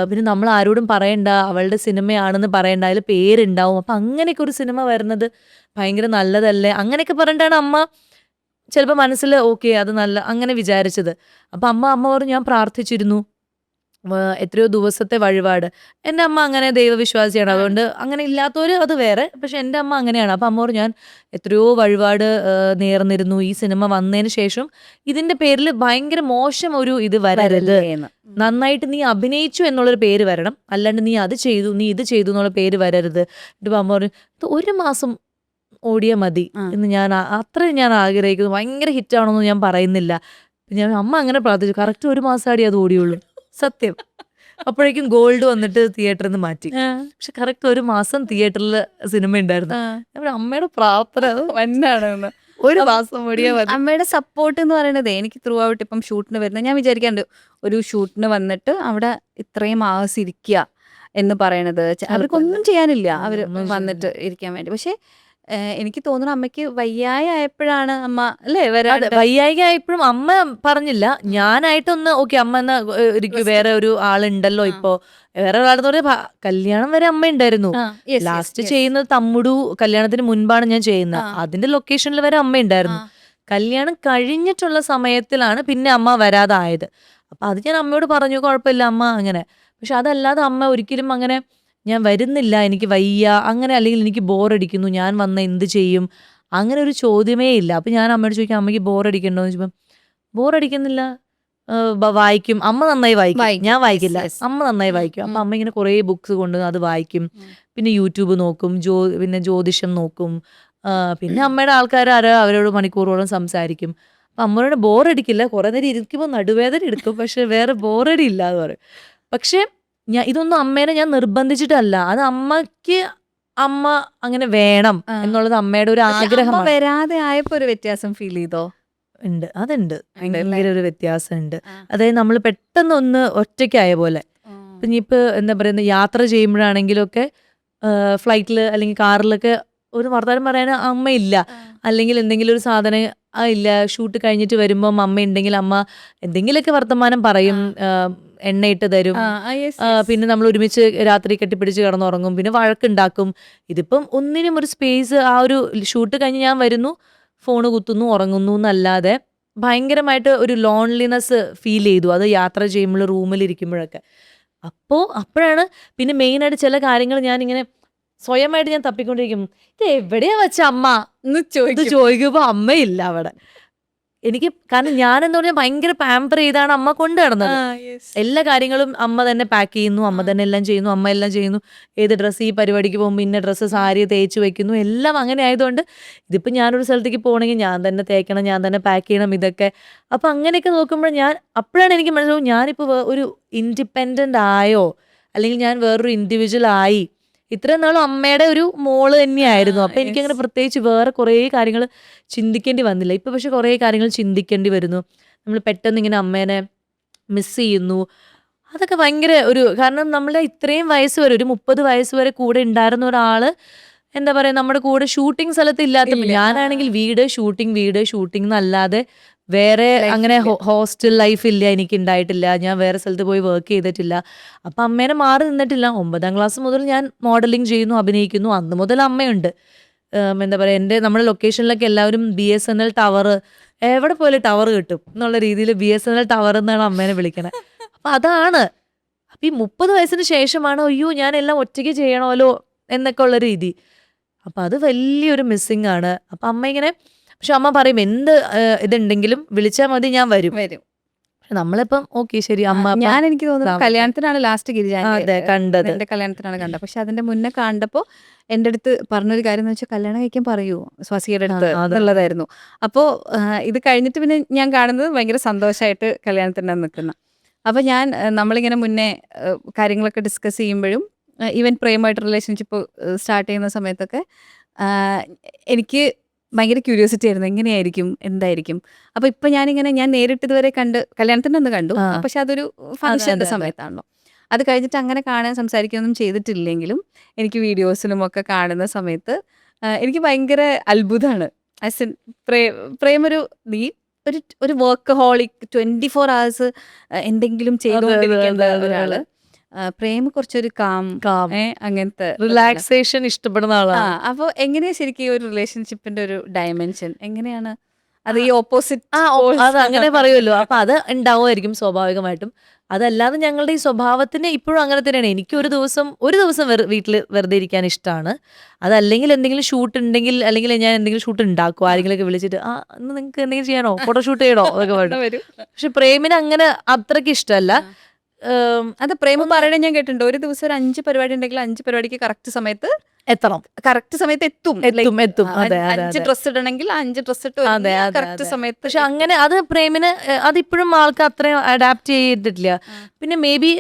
പിന്നെ നമ്മൾ ആരോടും പറയണ്ട, അവളുടെ സിനിമയാണെന്ന് പറയണ്ട, അതിൽ പേരുണ്ടാവും. അപ്പൊ അങ്ങനെയൊക്കെ ഒരു സിനിമ വരുന്നത് ഭയങ്കര നല്ലതല്ലേ, അങ്ങനെയൊക്കെ പറഞ്ഞിട്ടാണ് അമ്മ ചിലപ്പോൾ മനസ്സിൽ ഓക്കെ അത് നല്ല അങ്ങനെ വിചാരിച്ചത്. അപ്പൊ അമ്മ പറഞ്ഞു, ഞാൻ പ്രാർത്ഥിച്ചിരുന്നു എത്രയോ ദിവസത്തെ വഴിപാട്. എൻ്റെ അമ്മ അങ്ങനെ ദൈവവിശ്വാസിയാണ്, അതുകൊണ്ട് അങ്ങനെ ഇല്ലാത്തവര് അത് വേറെ. പക്ഷെ എൻ്റെ അമ്മ അങ്ങനെയാണ്. അപ്പൊ അമ്മ പറഞ്ഞു, ഞാൻ എത്രയോ വഴിപാട് നേർന്നിരുന്നു ഈ സിനിമ വന്നതിന് ശേഷം ഇതിന്റെ പേരിൽ ഭയങ്കര മോശം ഒരു ഇത് വരരുത്, നന്നായിട്ട് നീ അഭിനയിച്ചു എന്നുള്ളൊരു പേര് വരണം, അല്ലാണ്ട് നീ അത് ചെയ്തു നീ ഇത് ചെയ്തു എന്നുള്ള പേര് വരരുത്. എന്നിട്ട് അമ്മ പറഞ്ഞു, 1 മാസം ഓടിയ മതി എന്ന്. ഞാൻ അത്രയും ഞാൻ ആഗ്രഹിക്കുന്നു, ഭയങ്കര ഹിറ്റാണെന്നൊന്നും ഞാൻ പറയുന്നില്ല. ഞാൻ അമ്മ അങ്ങനെ പ്രാർത്ഥിച്ചു. കറക്റ്റ് 1 മാസമാടി അത് ഓടിയുള്ളൂ, സത്യം. അപ്പോഴേക്കും ഗോൾഡ് വന്നിട്ട് തിയേറ്ററിൽ നിന്ന് മാറ്റി. പക്ഷെ കറക്റ്റ് 1 മാസം തിയേറ്ററിൽ സിനിമ ഉണ്ടായിരുന്നു. അമ്മയുടെ പ്രാർത്ഥന വന്നാണ്. 1 മാസം ഓടിയാ മതി. അമ്മയുടെ സപ്പോർട്ട് എന്ന് പറയുന്നത് എനിക്ക് ത്രൂ ഔട്ട് ഇപ്പം ഷൂട്ടിന് വരുന്നത് ഞാൻ വിചാരിക്കാറുണ്ട്, ഒരു ഷൂട്ടിന് വന്നിട്ട് അവിടെ ഇത്രയും ആവേഴ്സ് ഇരിക്കുക എന്ന് പറയണത് അവർക്കൊന്നും ചെയ്യാനില്ല, അവർ വന്നിട്ട് ഇരിക്കാൻ വേണ്ടി. പക്ഷെ എനിക്ക് തോന്നുന്നു അമ്മയ്ക്ക് വയ്യായപ്പോഴാണ് അമ്മ അല്ലേ വരാതെ. വയ്യായികയായപ്പോഴും അമ്മ പറഞ്ഞില്ല, ഞാനായിട്ടൊന്ന് ഓക്കെ അമ്മ എന്നാ ഒരിക്കലും വേറെ ഒരു ആളുണ്ടല്ലോ. ഇപ്പോ വേറെ ഒരാളെന്ന് പറയാ കല്യാണം വരെ അമ്മ ഉണ്ടായിരുന്നു. ലാസ്റ്റ് ചെയ്യുന്നത് തമ്മുടു കല്യാണത്തിന് മുൻപാണ് ഞാൻ ചെയ്യുന്നത്. അതിന്റെ ലൊക്കേഷനിൽ വരെ അമ്മ ഉണ്ടായിരുന്നു. കല്യാണം കഴിഞ്ഞിട്ടുള്ള സമയത്തിലാണ് പിന്നെ അമ്മ വരാതായത്. അപ്പൊ അത് ഞാൻ അമ്മയോട് പറഞ്ഞു, കുഴപ്പമില്ല അമ്മ അങ്ങനെ. പക്ഷെ അതല്ലാതെ അമ്മ ഒരിക്കലും അങ്ങനെ ഞാൻ വരുന്നില്ല, എനിക്ക് വയ്യ അങ്ങനെ, അല്ലെങ്കിൽ എനിക്ക് ബോറടിക്കുന്നു, ഞാൻ വന്ന എന്ത് ചെയ്യും, അങ്ങനെ ഒരു ചോദ്യമേ ഇല്ല. അപ്പൊ ഞാൻ അമ്മയോട് ചോദിക്കാം, അമ്മയ്ക്ക് ബോറടിക്കണ്ടോ എന്ന് ചോദിച്ചപ്പോൾ ബോറടിക്കുന്നില്ല, വായിക്കും, അമ്മ നന്നായി വായിക്കും, ഞാൻ വായിക്കില്ല, അമ്മ നന്നായി വായിക്കും. അപ്പൊ അമ്മ ഇങ്ങനെ കുറേ ബുക്സ് കൊണ്ട് അത് വായിക്കും. പിന്നെ യൂട്യൂബ് നോക്കും, പിന്നെ ജ്യോതിഷം നോക്കും. പിന്നെ അമ്മയുടെ ആൾക്കാർ അവരോട് മണിക്കൂറോളം സംസാരിക്കും. അപ്പൊ അമ്മയോട് ബോറടിക്കില്ല, കുറെ നേരം ഇരിക്കുമ്പോൾ നടുവേദന എടുക്കും, പക്ഷെ വേറെ ബോറടി ഇല്ല എന്ന് പറയും. പക്ഷെ ഇതൊന്നും അമ്മേനെ ഞാൻ നിർബന്ധിച്ചിട്ടല്ല, അത് അമ്മക്ക് അമ്മ അങ്ങനെ വേണം എന്നുള്ളത് അമ്മയുടെ ഒരു ആഗ്രഹമാണ്. വരാതെ ആയപ്പോ ഒരു വ്യത്യാസം ഫീൽ ചെയ്തോ? ഉണ്ട്, അതുണ്ട്, ഭയങ്കര ഒരു വ്യത്യാസം ഉണ്ട്. അതായത് നമ്മൾ പെട്ടെന്ന് ഒന്ന് ഒറ്റയ്ക്കായ പോലെ. ഇനിയിപ്പോ എന്താ പറയുന്നത്, യാത്ര ചെയ്യുമ്പോഴാണെങ്കിലും ഒക്കെ ഫ്ലൈറ്റിൽ അല്ലെങ്കിൽ കാറിലൊക്കെ ഒരു വർത്തമാനം പറയാൻ അമ്മയില്ല, അല്ലെങ്കിൽ എന്തെങ്കിലും ഒരു സാധനം ഇല്ല. ഷൂട്ട് കഴിഞ്ഞിട്ട് വരുമ്പം അമ്മ ഉണ്ടെങ്കിൽ അമ്മ എന്തെങ്കിലുമൊക്കെ വർത്തമാനം പറയും. എണ്ണയിട്ട് തരും. പിന്നെ നമ്മൾ ഒരുമിച്ച് രാത്രി കെട്ടിപ്പിടിച്ച് കിടന്നുറങ്ങും. പിന്നെ വഴക്കുണ്ടാക്കും. ഇതിപ്പം ഒന്നിനും ഒരു സ്പേസ്, ആ ഒരു ഷൂട്ട് കഴിഞ്ഞ് ഞാൻ വരുന്നു, ഫോണ് കുത്തുന്നു, ഉറങ്ങുന്നു എന്നല്ലാതെ ഭയങ്കരമായിട്ട് ഒരു ലോൺലിനെസ് ഫീൽ ചെയ്തു. അത് യാത്ര ചെയ്യുമ്പോൾ റൂമിലിരിക്കുമ്പോഴൊക്കെ. അപ്പോഴാണ് പിന്നെ മെയിനായിട്ട് ചില കാര്യങ്ങൾ ഞാനിങ്ങനെ സ്വയമായിട്ട് ഞാൻ തപ്പിക്കൊണ്ടിരിക്കും. ഇത് എവിടെയാ വെച്ച അമ്മ എന്ന് ഇത് ചോദിക്കുമ്പോൾ അമ്മയില്ല അവിടെ. എനിക്ക് കാരണം ഞാനെന്ന് പറഞ്ഞാൽ ഭയങ്കര പാമ്പർ ചെയ്താണ് അമ്മ കൊണ്ടു നടന്നത്. എല്ലാ കാര്യങ്ങളും അമ്മ തന്നെ പാക്ക് ചെയ്യുന്നു, അമ്മ തന്നെ എല്ലാം ചെയ്യുന്നു, അമ്മ എല്ലാം ചെയ്യുന്നു. ഏത് ഡ്രസ്സ്, ഈ പരിപാടിക്ക് പോകുമ്പോൾ ഇന്ന ഡ്രസ്സ്, സാരി തേച്ച് വെക്കുന്നു, എല്ലാം അങ്ങനെ ആയതുകൊണ്ട് ഇതിപ്പോൾ ഞാനൊരു സ്ഥലത്തേക്ക് പോകണമെങ്കിൽ ഞാൻ തന്നെ തേക്കണം, ഞാൻ തന്നെ പാക്ക് ചെയ്യണം ഇതൊക്കെ. അപ്പം അങ്ങനെയൊക്കെ നോക്കുമ്പോൾ അപ്പോഴാണ് എനിക്ക് മനസ്സിലാവും ഞാനിപ്പോൾ ഒരു ഇൻഡിപെൻഡൻ്റ് ആയോ, അല്ലെങ്കിൽ ഞാൻ വേറൊരു ഇൻഡിവിജ്വൽ ആയി. ഇത്രയും നാളും അമ്മയുടെ ഒരു മോള് തന്നെയായിരുന്നു. അപ്പം എനിക്കങ്ങനെ പ്രത്യേകിച്ച് വേറെ കുറേ കാര്യങ്ങൾ ചിന്തിക്കേണ്ടി വന്നില്ല. ഇപ്പം പക്ഷെ കുറേ കാര്യങ്ങൾ ചിന്തിക്കേണ്ടി വരുന്നു. നമ്മൾ പെട്ടെന്ന് ഇങ്ങനെ അമ്മേനെ മിസ് ചെയ്യുന്നു. അതൊക്കെ ഭയങ്കര കാരണം നമ്മളെ ഇത്രയും വയസ്സ് വരെ, ഒരു 30 വയസ്സ് വരെ കൂടെ ഉണ്ടായിരുന്ന ഒരാൾ എന്താ പറയുക, നമ്മുടെ കൂടെ ഷൂട്ടിംഗ് സ്ഥലത്ത് ഇല്ലാത്തപ്പോൾ, ഞാനാണെങ്കിൽ വീട് ഷൂട്ടിംഗ് എന്നല്ലാതെ വേറെ അങ്ങനെ ഹോസ്റ്റൽ ലൈഫ് ഇല്ല, എനിക്ക് ഉണ്ടായിട്ടില്ല. ഞാൻ വേറെ സ്ഥലത്ത് പോയി വർക്ക് ചെയ്തിട്ടില്ല. അപ്പം അമ്മേനെ മാറി നിന്നിട്ടില്ല. 9ാം ക്ലാസ് മുതൽ ഞാൻ മോഡലിംഗ് ചെയ്യുന്നു, അഭിനയിക്കുന്നു. അന്ന് മുതൽ അമ്മയുണ്ട്. എന്താ പറയുക, നമ്മുടെ ലൊക്കേഷനിലൊക്കെ എല്ലാവരും BSNL ടവർ, എവിടെ പോയാലും ടവർ കിട്ടും എന്നുള്ള രീതിയിൽ BSNL ടവർ എന്നാണ് അമ്മേനെ വിളിക്കണത്. അപ്പം അതാണ്. അപ്പം ഈ 30 വയസ്സിന് ശേഷമാണ് അയ്യോ ഞാൻ എല്ലാം ഒറ്റയ്ക്ക് ചെയ്യണമല്ലോ എന്നൊക്കെ ഉള്ള രീതി. അപ്പം അത് വലിയൊരു മിസ്സിങ് ആണ്. അപ്പം അമ്മ ഇങ്ങനെ, പക്ഷെ അമ്മ പറയും എന്ത് ഇതുണ്ടെങ്കിലും വിളിച്ചാൽ മതി, ഞാൻ വരും. നമ്മളിപ്പം ഓക്കെ ശരി അമ്മ. എനിക്ക് തോന്നുന്നു കല്യാണത്തിനാണ് ലാസ്റ്റ് കണ്ടത്, എന്റെ കല്യാണത്തിനാണ് കണ്ടത്. പക്ഷെ അതിന്റെ മുന്നേ കണ്ടപ്പോ എന്റെ അടുത്ത് പറഞ്ഞൊരു കാര്യം എന്ന് വെച്ചാൽ കല്യാണം കഴിക്കാൻ പറയൂ സ്വാസികയുടെ അടുത്ത് എന്നുള്ളതായിരുന്നു. അപ്പോൾ ഇത് കഴിഞ്ഞിട്ട് പിന്നെ ഞാൻ കാണുന്നത് ഭയങ്കര സന്തോഷമായിട്ട് കല്യാണത്തിന് നിൽക്കുന്ന. അപ്പൊ നമ്മളിങ്ങനെ മുന്നേ കാര്യങ്ങളൊക്കെ ഡിസ്കസ് ചെയ്യുമ്പോഴും ഈവൻ പ്രേമായിട്ട് റിലേഷൻഷിപ്പ് സ്റ്റാർട്ട് ചെയ്യുന്ന സമയത്തൊക്കെ എനിക്ക് ഭയങ്കര ക്യൂരിയോസിറ്റി ആയിരുന്നു, എങ്ങനെയായിരിക്കും, എന്തായിരിക്കും. അപ്പൊ ഇപ്പൊ ഞാൻ നേരിട്ട് ഇതുവരെ കല്യാണത്തിന് ഒന്ന് കണ്ടു. പക്ഷെ അതൊരു ഫംഗ്ഷന്റെ സമയത്താണല്ലോ. അത് കഴിഞ്ഞിട്ട് അങ്ങനെ കാണാൻ സംസാരിക്കുകയൊന്നും ചെയ്തിട്ടില്ലെങ്കിലും എനിക്ക് വീഡിയോസിലും ഒക്കെ കാണുന്ന സമയത്ത് എനിക്ക് ഭയങ്കര അത്ഭുതമാണ്. പ്രേം ഒരു വർക്ക് ഹോളിക്, 24 hours എന്തെങ്കിലും ചെയ്തുകൊണ്ടിരിക്കേണ്ട ഒരാള്. പ്രേം കുറച്ചൊരു കാം അങ്ങനത്തെ റിലാക്സേഷൻ ഇഷ്ടപ്പെടുന്ന ആളാണ്. അപ്പൊ എങ്ങനെയാ ശരിക്കും ഒരു റിലേഷൻഷിപ്പിന്റെ ഒരു ഡയമെൻഷൻ എങ്ങനെയാണ്? അത് ഈ ഓപ്പോസിറ്റ് അത് അങ്ങനെ പറയുമല്ലോ. അപ്പൊ അത് ഉണ്ടാവുമായിരിക്കും സ്വാഭാവികമായിട്ടും. അതല്ലാതെ ഞങ്ങളുടെ ഈ സ്വഭാവത്തിന് ഇപ്പോഴും അങ്ങനെ തന്നെയാണ്. എനിക്ക് ഒരു ദിവസം വീട്ടിൽ വെറുതെ ഇരിക്കാൻ ഇഷ്ടമാണ്. അതല്ലെങ്കിൽ എന്തെങ്കിലും ഷൂട്ട് ഉണ്ടെങ്കിൽ, അല്ലെങ്കിൽ ഞാൻ എന്തെങ്കിലും ഷൂട്ട് ഉണ്ടാക്കും, ആരെങ്കിലുമൊക്കെ വിളിച്ചിട്ട് ഇന്ന് നിങ്ങൾക്ക് എന്തെങ്കിലും ചെയ്യണോ, ഫോട്ടോഷൂട്ട് ചെയ്യണോ എന്നൊക്കെ പറയും. പക്ഷെ പ്രേമിന് അങ്ങനെ അത്രയ്ക്ക് ഇഷ്ടമല്ല. അത് പ്രേമം പറയണേ ഞാൻ കേട്ടിട്ടുണ്ട്. ഒരു ദിവസം ഒരു 5 പരിപാടി ഉണ്ടെങ്കിൽ 5 പരിപാടിക്ക് കറക്റ്റ് സമയത്ത് എത്തണം, കറക്റ്റ് സമയത്ത് എത്തും. 5 ഡ്രസ് ഇടണമെങ്കിൽ 5 ഡ്രസ് ഇട്ട് കറക്റ്റ് സമയത്ത്. പക്ഷെ അങ്ങനെ അത് പ്രേമിന് അതിപ്പോഴും ആൾക്ക് അത്രയും അഡാപ്റ്റ് ചെയ്തിട്ടില്ല. പിന്നെ മേ ബി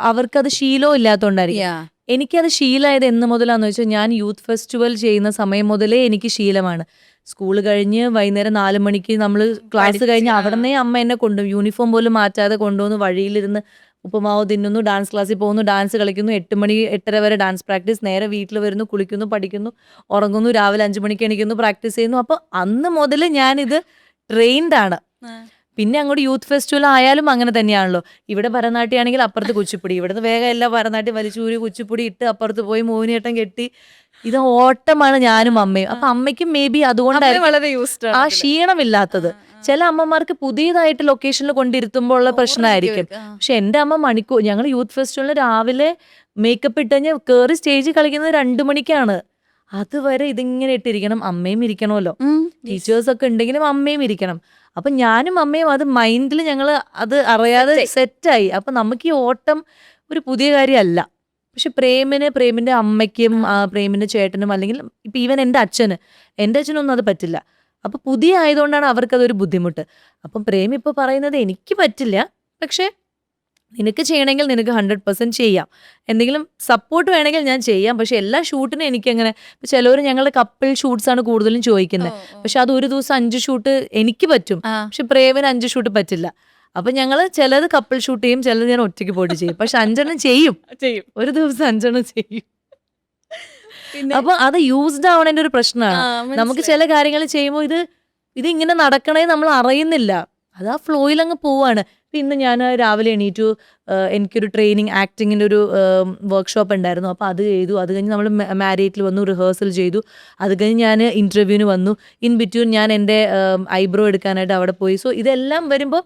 അവർക്കത് ശീലവും ഇല്ലാത്തതുകൊണ്ടായിരിക്കും. എനിക്കത് ശീലമായത് എന്ന് മുതലാന്ന് വെച്ചാൽ, ഞാൻ യൂത്ത് ഫെസ്റ്റിവൽ ചെയ്യുന്ന സമയം മുതലേ എനിക്ക് ശീലമാണ്. സ്കൂൾ കഴിഞ്ഞ് വൈകുന്നേരം 4 മണിക്ക് നമ്മൾ ക്ലാസ് കഴിഞ്ഞ് അവിടുന്നേ അമ്മ എന്നെ കൊണ്ടുപോകും. യൂണിഫോം പോലും മാറ്റാതെ കൊണ്ടുവന്ന് വഴിയിലിരുന്ന് ഉപ്പുമാവ് തിന്നുന്നു, ഡാൻസ് ക്ലാസ്സിൽ പോകുന്നു, ഡാൻസ് കളിക്കുന്നു. 8 മണി 8:30 വരെ ഡാൻസ് പ്രാക്ടീസ്. നേരെ വീട്ടിൽ വരുന്നു, കുളിക്കുന്നു, പഠിക്കുന്നു, ഉറങ്ങുന്നു, രാവിലെ 5 മണിക്ക് എണീക്കുന്നു, പ്രാക്ടീസ് ചെയ്യുന്നു. അപ്പോൾ അന്ന് മുതൽ ഞാനിത് ട്രെയിൻഡ് ആണ്. പിന്നെ അങ്ങോട്ട് യൂത്ത് ഫെസ്റ്റിവൽ ആയാലും അങ്ങനെ തന്നെയാണല്ലോ. ഇവിടെ ഭരതനാട്യം ആണെങ്കിൽ അപ്പുറത്ത് കുച്ചിപ്പുടി, ഇവിടുന്ന് വേഗം എല്ലാം ഭരതനാട്യം വലിച്ചൂരി കുച്ചിപ്പുടി ഇട്ട് അപ്പുറത്ത് പോയി മോഹിനിയാട്ടം കെട്ടി. ഇത് ഓട്ടമാണ് ഞാനും അമ്മയും. അപ്പൊ അമ്മയ്ക്കും മേ ബി അതുകൊണ്ടായിരിക്കും ആ ക്ഷീണമില്ലാത്തത്. ചില അമ്മമാർക്ക് പുതിയതായിട്ട് ലൊക്കേഷനിൽ കൊണ്ടിരുത്തുമ്പോൾ ഉള്ള പ്രശ്നമായിരിക്കും. പക്ഷെ എൻ്റെ അമ്മ ഞങ്ങൾ യൂത്ത് ഫെസ്റ്റിവലിന് രാവിലെ മേക്കപ്പ് ഇട്ട് കഴിഞ്ഞാൽ കയറി സ്റ്റേജിൽ കളിക്കുന്നത് 2 മണിക്കാണ്. അതുവരെ ഇതിങ്ങനെ ഇട്ടിരിക്കണം. അമ്മയും ഇരിക്കണമല്ലോ, ടീച്ചേഴ്സ് ഒക്കെ ഉണ്ടെങ്കിലും അമ്മയും ഇരിക്കണം. അപ്പൊ ഞാനും അമ്മയും അത് മൈൻഡിൽ ഞങ്ങൾ അത് അറിയാതെ സെറ്റായി. അപ്പൊ നമുക്ക് ഈ ഓട്ടം ഒരു പുതിയ കാര്യമല്ല. പക്ഷെ പ്രേമിന്റെ അമ്മയ്ക്കും പ്രേമിന്റെ ചേട്ടനും, അല്ലെങ്കിൽ ഇപ്പൊ ഈവൻ എൻ്റെ അച്ഛനൊന്നും അത് പറ്റില്ല. അപ്പൊ പുതിയ ആയതുകൊണ്ടാണ് അവർക്കതൊരു ബുദ്ധിമുട്ട്. അപ്പം പ്രേം ഇപ്പൊ പറയുന്നത് എനിക്ക് പറ്റില്ല, പക്ഷെ നിനക്ക് ചെയ്യണമെങ്കിൽ നിനക്ക് 100% ചെയ്യാം, എന്തെങ്കിലും സപ്പോർട്ട് വേണമെങ്കിൽ ഞാൻ ചെയ്യാം. പക്ഷെ എല്ലാ ഷൂട്ടിനും എനിക്കങ്ങനെ, ചിലവർ ഞങ്ങളുടെ കപ്പിൾ ഷൂട്ട്സ് ആണ് കൂടുതലും ചോദിക്കുന്നത്. പക്ഷെ അത് ഒരു ദിവസം 5 ഷൂട്ട് എനിക്ക് പറ്റും, പക്ഷെ പ്രേമിന് 5 ഷൂട്ട് പറ്റില്ല. അപ്പൊ ഞങ്ങള് ചിലത് കപ്പിൾ ഷൂട്ട് ചെയ്യും, ചിലത് ഞാൻ ഒറ്റയ്ക്ക് പോയിട്ട് ചെയ്യും. പക്ഷെ 5 ചെയ്യും, ഒരു ദിവസം 5 ചെയ്യും. അപ്പൊ അത് യൂസ്ഡ് ആവണേന്റെ ഒരു പ്രശ്നമാണ്. നമുക്ക് ചില കാര്യങ്ങൾ ചെയ്യുമ്പോൾ ഇത് ഇങ്ങനെ നടക്കണേ നമ്മൾ അറിയുന്നില്ല. അത് ആ ഫ്ലോയിൽ അങ്ങ് പോവാണ്. ഇപ്പം ഇന്ന് ഞാൻ രാവിലെ എണീറ്റു, എനിക്കൊരു ട്രെയിനിങ് ആക്ടിങ്ങിൻ്റെ ഒരു വർക്ക്ഷോപ്പ് ഉണ്ടായിരുന്നു. അപ്പോൾ അത് ചെയ്തു. അത് കഴിഞ്ഞ് നമ്മൾ മാരിയേറ്റിൽ വന്നു, റിഹേഴ്സൽ ചെയ്തു. അത് കഴിഞ്ഞ് ഞാൻ ഇൻ്റർവ്യൂവിന് വന്നു. ഇൻ ബിറ്റ്വീൻ ഞാൻ എൻ്റെ ഐബ്രോ എടുക്കാനായിട്ട് അവിടെ പോയി. സോ ഇതെല്ലാം വരുമ്പോൾ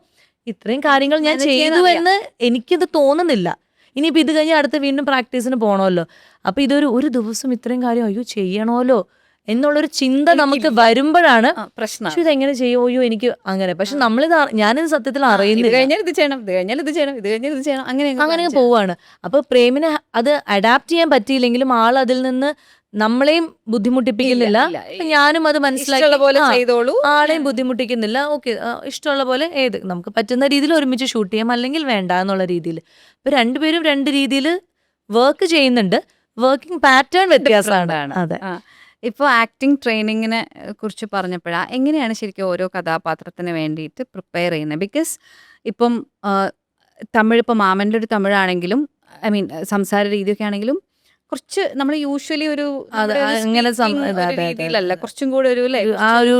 ഇത്രയും കാര്യങ്ങൾ ഞാൻ ചെയ്തു എന്ന് എനിക്കിത് തോന്നുന്നില്ല. ഇനിയിപ്പോൾ ഇത് കഴിഞ്ഞ് അടുത്ത് വീണ്ടും പ്രാക്ടീസിന് പോകണമല്ലോ. അപ്പോൾ ഒരു ദിവസം ഇത്രയും കാര്യം അയ്യോ ചെയ്യണമല്ലോ എന്നുള്ളൊരു ചിന്ത നമുക്ക് വരുമ്പോഴാണ് പ്രശ്നം. പക്ഷെ ഇതെങ്ങനെ ചെയ്യോ അയ്യോ എനിക്ക് അങ്ങനെ. പക്ഷെ നമ്മളിത് ഞാനിത് സത്യത്തിൽ അറിയുന്നില്ല. കഴിഞ്ഞാൽ ഇത് ചെയ്യണം, ഇത് കഴിഞ്ഞാൽ ഇത് ചെയ്യണം, ഇത് കഴിഞ്ഞാൽ ഇത് ചെയ്യണം, അങ്ങനെ പോവാണ്. അപ്പൊ പ്രേമിന് അത് അഡാപ്റ്റ് ചെയ്യാൻ പറ്റിയില്ലെങ്കിലും ആൾ അതിൽ നിന്ന് നമ്മളെയും ബുദ്ധിമുട്ടിപ്പിക്കുന്നില്ല. ഞാനും അത് മനസ്സിലാക്കി ആളെയും ബുദ്ധിമുട്ടിക്കുന്നില്ല. ഓക്കെ, ഇഷ്ടമുള്ള പോലെ നമുക്ക് പറ്റുന്ന രീതിയിൽ ഒരുമിച്ച് ഷൂട്ട് ചെയ്യാം, അല്ലെങ്കിൽ വേണ്ട എന്നുള്ള രീതിയിൽ. ഇപ്പൊ രണ്ടുപേരും രണ്ട് രീതിയിൽ വർക്ക് ചെയ്യുന്നുണ്ട്. വർക്കിംഗ് പാറ്റേൺ വ്യത്യാസമാണ്. അതെ. ഇപ്പോൾ ആക്ടിങ് ട്രെയിനിങ്ങിനെ കുറിച്ച് പറഞ്ഞപ്പോഴാണ് എങ്ങനെയാണ് ശരിക്കും ഓരോ കഥാപാത്രത്തിന് വേണ്ടിയിട്ട് പ്രിപ്പയർ ചെയ്യുന്നത്? ബിക്കോസ് ഇപ്പം തമിഴ്, ഇപ്പോൾ മാമൻ്റെ ഒരു തമിഴാണെങ്കിലും ഐ മീൻ സംസാര രീതിയൊക്കെ ആണെങ്കിലും കുറച്ച് നമ്മൾ യൂഷ്വലി ഒരു രീതിയിലല്ല, കുറച്ചും കൂടെ ഒരു ആ ഒരു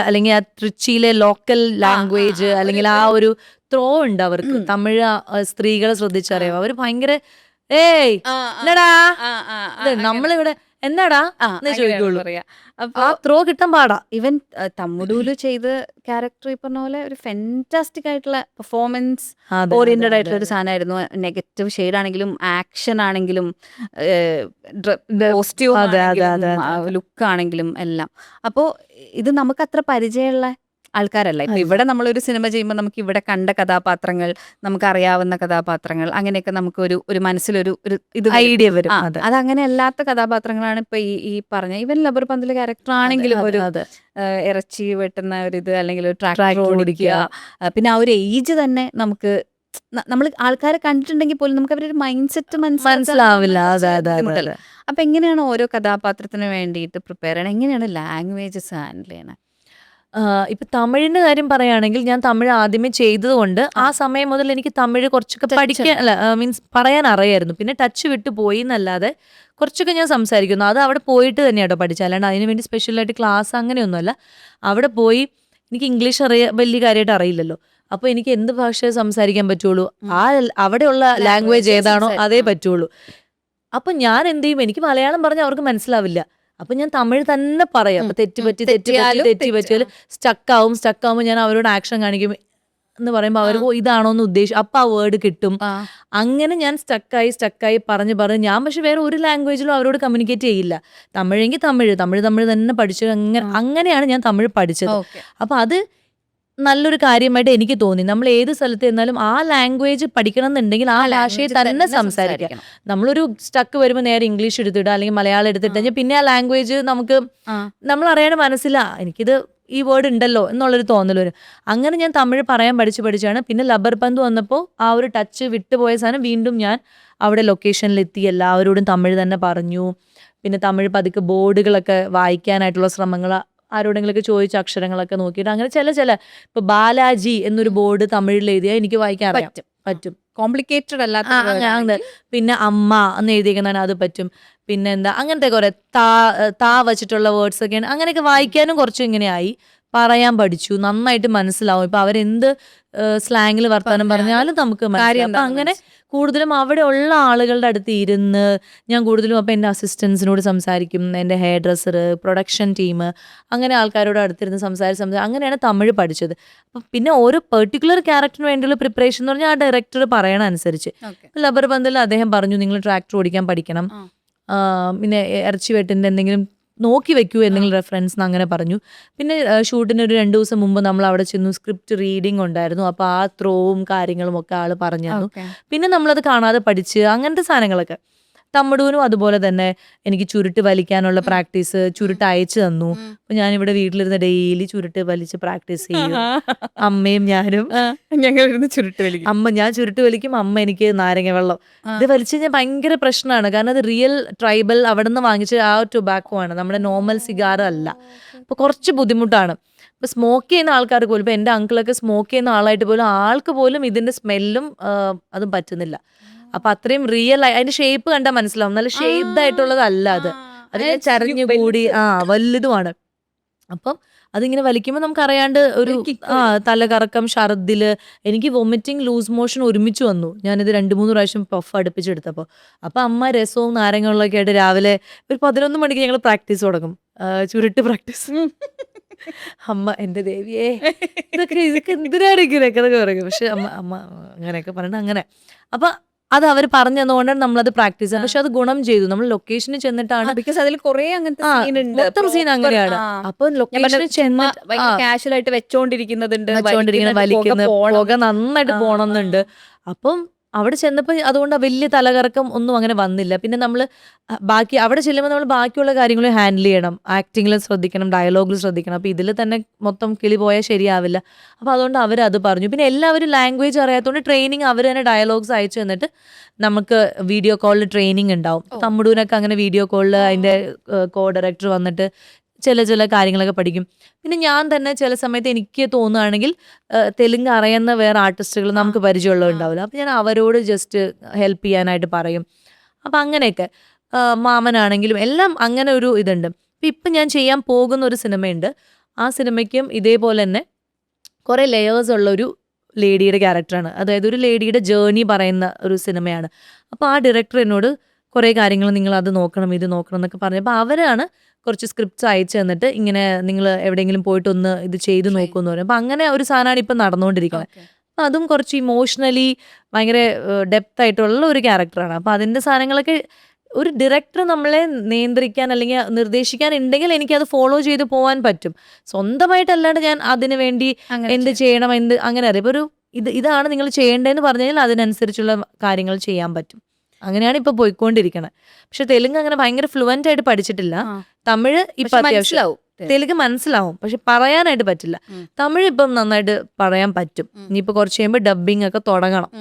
അല്ലെങ്കിൽ ആ തൃച്ചിയിലെ ലോക്കൽ ലാംഗ്വേജ് അല്ലെങ്കിൽ ആ ഒരു ത്രോ ഉണ്ട് അവർക്ക്. തമിഴ് സ്ത്രീകളെ ശ്രദ്ധിച്ചറിയാം, അവർ ഭയങ്കര ഏയ് എന്നടാ നമ്മളിവിടെ എന്നാടാ ചോദിക്കുള്ളൂ. ആ ത്രോ കിട്ടാൻ പാടാ. ഇവൻ തമ്മുടൂല് ചെയ്ത ക്യാരക്ടർ ഈ പറഞ്ഞ പോലെ ഒരു ഫെന്റാസ്റ്റിക് ആയിട്ടുള്ള പെർഫോമൻസ് ഓറിയന്റഡ് ആയിട്ടുള്ള ഒരു സാധനമായിരുന്നു. നെഗറ്റീവ് ഷെയ്ഡ് ആണെങ്കിലും ആക്ഷൻ ആണെങ്കിലും പോസിറ്റീവ് ലുക്ക് ആണെങ്കിലും എല്ലാം. അപ്പോൾ ഇത് നമുക്ക് അത്ര പരിചയമുള്ള ആൾക്കാരല്ല. ഇപ്പൊ ഇവിടെ നമ്മളൊരു സിനിമ ചെയ്യുമ്പോൾ നമുക്ക് ഇവിടെ കണ്ട കഥാപാത്രങ്ങൾ, നമുക്ക് അറിയാവുന്ന കഥാപാത്രങ്ങൾ, അങ്ങനെയൊക്കെ നമുക്ക് ഒരു മനസ്സിലൊരു ഇത് ഐഡിയ വരും. അതങ്ങനെ അല്ലാത്ത കഥാപാത്രങ്ങളാണ് ഇപ്പൊ ഈ പറഞ്ഞ ഇവൻ ലബർ പന്തിലെ ക്യാരക്ടർ ആണെങ്കിലും ഒരു ഇറച്ചി വെട്ടുന്ന ഒരിത്, അല്ലെങ്കിൽ ഒരു ട്രാക്ടർ ഓടിക്കുക. പിന്നെ ആ ഒരു ഏജ് തന്നെ നമുക്ക് നമ്മൾ ആൾക്കാരെ കണ്ടിട്ടുണ്ടെങ്കിൽ പോലും നമുക്ക് അവരൊരു മൈൻഡ് സെറ്റ് മനസ്സിലാവില്ല. അപ്പൊ എങ്ങനെയാണ് ഓരോ കഥാപാത്രത്തിന് വേണ്ടിയിട്ട് പ്രിപ്പയർ ചെയ്യണം? എങ്ങനെയാണ് ലാംഗ്വേജസ് ഹാൻഡിൽ ചെയ്യണത്? ഇപ്പൊ തമിഴിന്റെ കാര്യം പറയുകയാണെങ്കിൽ ഞാൻ തമിഴ് ആദ്യമേ ചെയ്തതുകൊണ്ട് ആ സമയം മുതൽ എനിക്ക് തമിഴ് കുറച്ചൊക്കെ പഠിക്കാൻ മീൻസ് പറയാൻ അറിയായിരുന്നു. പിന്നെ ടച്ച് വിട്ട് പോയി എന്നല്ലാതെ കുറച്ചൊക്കെ ഞാൻ സംസാരിക്കുന്നു. അത് അവിടെ പോയിട്ട് തന്നെയാട്ടോ പഠിച്ചത്, അല്ലാണ്ട് അതിന് വേണ്ടി സ്പെഷ്യലായിട്ട് ക്ലാസ് അങ്ങനെയൊന്നുമല്ല. അവിടെ പോയി എനിക്ക് ഇംഗ്ലീഷ് വലിയ കാര്യമായിട്ട് അറിയില്ലല്ലോ. അപ്പോൾ എനിക്ക് എന്ത് ഭാഷ സംസാരിക്കാൻ പറ്റുള്ളൂ, അവിടെയുള്ള ലാംഗ്വേജ് ഏതാണോ അതേ പറ്റുള്ളൂ. അപ്പം ഞാൻ എന്ത് ചെയ്യും, എനിക്ക് മലയാളം പറഞ്ഞാൽ അവർക്ക് മനസ്സിലാവില്ല. അപ്പൊ ഞാൻ തമിഴ് തന്നെ പറയാം. അപ്പൊ തെറ്റുപറ്റിയാൽ സ്റ്റക്കാവുമ്പോൾ ഞാൻ അവരോട് ആക്ഷൻ കാണിക്കും എന്ന് പറയുമ്പോൾ അവർ ഇതാണോന്ന് ഉദ്ദേശിച്ചു, അപ്പൊ ആ വേർഡ് കിട്ടും. അങ്ങനെ ഞാൻ സ്റ്റക്കായി പറഞ്ഞ് ഞാൻ പക്ഷെ വേറെ ഒരു ലാംഗ്വേജിലും അവരോട് കമ്മ്യൂണിക്കേറ്റ് ചെയ്യില്ല. തമിഴെങ്കിൽ തമിഴ് തന്നെ പഠിച്ചു. അങ്ങനെയാണ് ഞാൻ തമിഴ് പഠിച്ചത്. അപ്പൊ അത് നല്ലൊരു കാര്യമായിട്ട് എനിക്ക് തോന്നി. നമ്മൾ ഏത് സ്ഥലത്ത് ചെന്നാലും ആ ലാംഗ്വേജ് പഠിക്കണം എന്നുണ്ടെങ്കിൽ ആ ഭാഷയെ തന്നെ സംസാരിക്കാം. നമ്മളൊരു സ്റ്റക്ക് വരുമ്പോൾ നേരെ ഇംഗ്ലീഷ് എടുത്തിടുക അല്ലെങ്കിൽ മലയാളം എടുത്തിട്ട് പിന്നെ ആ ലാംഗ്വേജ് നമുക്ക് നമ്മൾ അറിയാണ്ട് മനസ്സിലാ എനിക്കിത് ഈ വേർഡ് ഉണ്ടല്ലോ എന്നുള്ളൊരു തോന്നൽ വരും. അങ്ങനെ ഞാൻ തമിഴ് പറയാൻ പഠിച്ചാണ്. പിന്നെ ലബർ പന്ത് വന്നപ്പോൾ ആ ഒരു ടച്ച് വിട്ടുപോയ സാധനം വീണ്ടും ഞാൻ അവിടെ ലൊക്കേഷനിലെത്തി എല്ലാവരോടും തമിഴ് തന്നെ പറഞ്ഞു. പിന്നെ തമിഴ് പതുക്കെ ബോർഡുകളൊക്കെ വായിക്കാനായിട്ടുള്ള ശ്രമങ്ങൾ, ആരോടെങ്കിലൊക്കെ ചോദിച്ച അക്ഷരങ്ങളൊക്കെ നോക്കിയിട്ട് അങ്ങനെ ചില ഇപ്പൊ ബാലാജി എന്നൊരു ബോർഡ് തമിഴിൽ എഴുതിയാൽ എനിക്ക് വായിക്കാൻ പറ്റും. കോംപ്ലിക്കേറ്റഡ് അല്ലാത്ത. പിന്നെ അമ്മ എന്ന് എഴുതിയിരിക്കുന്നതാണ്, അത് പറ്റും. പിന്നെ എന്താ അങ്ങനത്തെ കുറെ താ വച്ചിട്ടുള്ള വേർഡ്സ് ഒക്കെയാണ്. അങ്ങനെയൊക്കെ വായിക്കാനും കുറച്ചും ഇങ്ങനെയായി. പറയാൻ പഠിച്ചു, നന്നായിട്ട് മനസ്സിലാവും. ഇപ്പൊ അവരെന്ത് സ്ലാങ്ങിൽ വർത്താനം പറഞ്ഞാലും നമുക്ക് മനസ്സിലാവും. അപ്പൊ അങ്ങനെ കൂടുതലും അവിടെ ഉള്ള ആളുകളുടെ അടുത്ത് ഇരുന്ന് ഞാൻ കൂടുതലും അപ്പം എൻ്റെ അസിസ്റ്റൻസിനോട് സംസാരിക്കും, എൻ്റെ ഹെയർ ഡ്രസ്സർ, പ്രൊഡക്ഷൻ ടീം, അങ്ങനെ ആൾക്കാരോട് അടുത്തിരുന്ന് സംസാരിച്ച് അങ്ങനെയാണ് തമിഴ് പഠിച്ചത്. അപ്പം പിന്നെ ഓരോ പെർട്ടിക്കുലർ ക്യാരക്ടറിന് വേണ്ടിയുള്ള പ്രിപ്പറേഷൻ എന്ന് പറഞ്ഞാൽ ആ ഡയറക്ടർ പറയണ അനുസരിച്ച്. ലബർ പന്തിൽ അദ്ദേഹം പറഞ്ഞു നിങ്ങൾ ട്രാക്ടർ ഓടിക്കാൻ പഠിക്കണം, പിന്നെ ഇറച്ചി വെട്ടിൻ്റെ എന്തെങ്കിലും നോക്കി വെക്കൂ എന്തെങ്കിലും റെഫറൻസ് അങ്ങനെ പറഞ്ഞു. പിന്നെ ഷൂട്ടിന് ഒരു 2 ദിവസം മുമ്പ് നമ്മൾ അവിടെ ചെന്നു, സ്ക്രിപ്റ്റ് റീഡിങ് ഉണ്ടായിരുന്നു. അപ്പോൾ ആ ത്രോവും കാര്യങ്ങളും ഒക്കെ ആൾ പറഞ്ഞു തന്നു. പിന്നെ നമ്മളത് കാണാതെ പഠിച്ച് അങ്ങനത്തെ സാധനങ്ങളൊക്കെ. തമ്മിടൂനും അതുപോലെ തന്നെ എനിക്ക് ചുരുട്ട് വലിക്കാനുള്ള പ്രാക്ടീസ് ചുരുട്ട് അയച്ചു തന്നു. അപ്പൊ ഞാനിവിടെ വീട്ടിലിരുന്ന് ഡെയിലി ചുരുട്ട് വലിച്ച് പ്രാക്ടീസ് ചെയ്യും. അമ്മയും ഞാനും ഞാൻ ചുരുട്ട് വലിക്കും, അമ്മ എനിക്ക് നാരങ്ങ വെള്ളം. ഇത് വലിച്ചു കഴിഞ്ഞാൽ ഭയങ്കര പ്രശ്നമാണ്. കാരണം അത് റിയൽ ട്രൈബൽ അവിടെ നിന്ന് വാങ്ങിച്ച ആ ടൊബാക്കോ ആണ്, നമ്മുടെ നോർമൽ സിഗാർ അല്ല. അപ്പൊ കുറച്ച് ബുദ്ധിമുട്ടാണ്. ഇപ്പൊ സ്മോക്ക് ചെയ്യുന്ന ആൾക്കാർക്ക് പോലും, ഇപ്പൊ എന്റെ അങ്കിളൊക്കെ സ്മോക്ക് ചെയ്യുന്ന ആളായിട്ട് പോലും ആൾക്ക് പോലും ഇതിന്റെ സ്മെല്ലും അതും പറ്റുന്നില്ല. അപ്പൊ അത്രയും റിയൽ ആയി അതിന്റെ ഷേപ്പ് കണ്ടാൽ മനസ്സിലാവും. നല്ല ഷേപ്ഡ് ആയിട്ടുള്ളതല്ല അത്, അതിനെ ചരിഞ്ഞു കൂടി വലുതുമാണ്. അപ്പം അതിങ്ങനെ വലിക്കുമ്പോൾ നമുക്ക് അറിയാണ്ട് ഒരു തലകറക്കം, ഛർദില്, എനിക്ക് വൊമിറ്റിംഗ്, ലൂസ് മോഷൻ ഒരുമിച്ച് വന്നു. ഞാനിത് 2-3 പ്രാവശ്യം പഫ് അടുപ്പിച്ചെടുത്തപ്പോൾ. അപ്പൊ അമ്മ രസവും നാരങ്ങകളൊക്കെ ആയിട്ട് രാവിലെ ഒരു 11 മണിക്ക് ഞങ്ങൾ പ്രാക്ടീസ് തുടങ്ങും, ചുരുട്ട് പ്രാക്ടീസ്. അമ്മ എന്റെ ദേവിയേ ഇതൊക്കെ എന്തിനാണ് ഇങ്ങനെയൊക്കെ എന്നൊക്കെ പറയും. പക്ഷെ അമ്മ അമ്മ അങ്ങനെയൊക്കെ പറഞ്ഞിട്ട് അങ്ങനെ. അപ്പൊ അത് അവർ പറഞ്ഞു തന്നുകൊണ്ടാണ് നമ്മളത് പ്രാക്ടീസ് ചെയ്യാം. പക്ഷെ അത് ഗുണം ചെയ്തു. നമ്മൾ ലൊക്കേഷനിൽ ചെന്നിട്ടാണ് ബിക്കോസ് അതിൽ കുറെ അങ്ങനത്തെ മൊത്തം സീൻ അങ്ങനെയാണ്. അപ്പൊ ലൊക്കേഷനിൽ ചെന്നിട്ട് കാഷ്വൽ ആയിട്ട് വെച്ചോണ്ടിരിക്കുന്നത്, വലിക്കുന്നത്, പുക നന്നായിട്ട് പോണമെന്നുണ്ട്. അപ്പം അവിടെ ചെന്നപ്പോൾ അതുകൊണ്ട് വലിയ തലകറക്കം ഒന്നും അങ്ങനെ വന്നില്ല. പിന്നെ നമ്മൾ ബാക്കി അവിടെ ചെല്ലുമ്പോൾ നമ്മൾ ബാക്കിയുള്ള കാര്യങ്ങൾ ഹാൻഡിൽ ചെയ്യണം, ആക്ടിങ്ങിലും ശ്രദ്ധിക്കണം, ഡയലോഗിൽ ശ്രദ്ധിക്കണം. അപ്പോൾ ഇതിൽ തന്നെ മൊത്തം കിളി പോയാൽ ശരിയാവില്ല. അപ്പോൾ അതുകൊണ്ട് അവരത് പറഞ്ഞു. പിന്നെ എല്ലാവരും ലാംഗ്വേജ് അറിയാത്തതുകൊണ്ട് ട്രെയിനിങ് അവർ തന്നെ ഡയലോഗ്സ് അയച്ചു തന്നിട്ട് നമുക്ക് വീഡിയോ കോളിൽ ട്രെയിനിങ് ഉണ്ടാവും. തമ്മുടൂനൊക്കെ അങ്ങനെ വീഡിയോ കോളിൽ അതിൻ്റെ കോ ഡയറക്ടർ വന്നിട്ട് ചില കാര്യങ്ങളൊക്കെ പഠിക്കും. പിന്നെ ഞാൻ തന്നെ ചില സമയത്ത് എനിക്ക് തോന്നുകയാണെങ്കിൽ തെലുങ്ക് അറിയുന്ന വേറെ ആർട്ടിസ്റ്റുകൾ നമുക്ക് പരിചയമുള്ളതുണ്ടാവില്ല. അപ്പം ഞാൻ അവരോട് ജസ്റ്റ് ഹെൽപ്പ് ചെയ്യാനായിട്ട് പറയും. അപ്പം അങ്ങനെയൊക്കെ മാമനാണെങ്കിലും എല്ലാം അങ്ങനെ ഒരു ഇതുണ്ട്. ഇപ്പം ഞാൻ ചെയ്യാൻ പോകുന്ന ഒരു സിനിമയുണ്ട്. ആ സിനിമയ്ക്കും ഇതേപോലെ തന്നെ കുറേ ലെയേഴ്സ് ഉള്ളൊരു ലേഡിയുടെ ക്യാരക്ടറാണ്. അതായത് ഒരു ലേഡിയുടെ ജേർണി പറയുന്ന ഒരു സിനിമയാണ്. അപ്പോൾ ആ ഡയറക്ടർ എന്നോട് കുറേ കാര്യങ്ങൾ നിങ്ങൾ അത് നോക്കണം, ഇത് നോക്കണം എന്നൊക്കെ പറഞ്ഞപ്പോൾ അവരാണ് കുറച്ച് സ്ക്രിപ്റ്റ്സ് അയച്ചു തന്നിട്ട് ഇങ്ങനെ നിങ്ങൾ എവിടെയെങ്കിലും പോയിട്ട് ഒന്ന് ഇത് ചെയ്ത് നോക്കുമെന്ന് പറയും. അപ്പം അങ്ങനെ ഒരു സാധനമാണ് ഇപ്പം നടന്നുകൊണ്ടിരിക്കുന്നത്. അപ്പം അതും കുറച്ച് ഇമോഷണലി ഭയങ്കര ഡെപ്ത് ആയിട്ടുള്ള ഒരു ക്യാരക്ടറാണ്. അപ്പം അതിൻ്റെ സാധനങ്ങളൊക്കെ ഒരു ഡയറക്ടർ നമ്മളെ നിയന്ത്രിക്കാൻ അല്ലെങ്കിൽ നിർദ്ദേശിക്കാൻ ഉണ്ടെങ്കിൽ എനിക്കത് ഫോളോ ചെയ്ത് പോകാൻ പറ്റും. സ്വന്തമായിട്ടല്ലാണ്ട് ഞാൻ അതിന് വേണ്ടി എന്ത് ചെയ്യണം അങ്ങനെ അറിയാം. ഇപ്പോൾ ഇതാണ് നിങ്ങൾ ചെയ്യേണ്ടതെന്ന് പറഞ്ഞു കഴിഞ്ഞാൽ അതിനനുസരിച്ചുള്ള കാര്യങ്ങൾ ചെയ്യാൻ പറ്റും. അങ്ങനെയാണ് ഇപ്പൊ പോയിക്കൊണ്ടിരിക്കണത്. പക്ഷെ തെലുങ്ക് അങ്ങനെ ഭയങ്കര ഫ്ലുവന്റ് ആയിട്ട് പഠിച്ചിട്ടില്ല. തമിഴ് ഇപ്പൊ അത്യാവശ്യം തെലുങ്ക് മനസ്സിലാവും, പക്ഷെ പറയാനായിട്ട് പറ്റില്ല. തമിഴ് ഇപ്പം നന്നായിട്ട് പറയാൻ പറ്റും. ഇനിയിപ്പോ കുറച്ച് കഴിയുമ്പോൾ ഡബിങ് ഒക്കെ തുടങ്ങണം.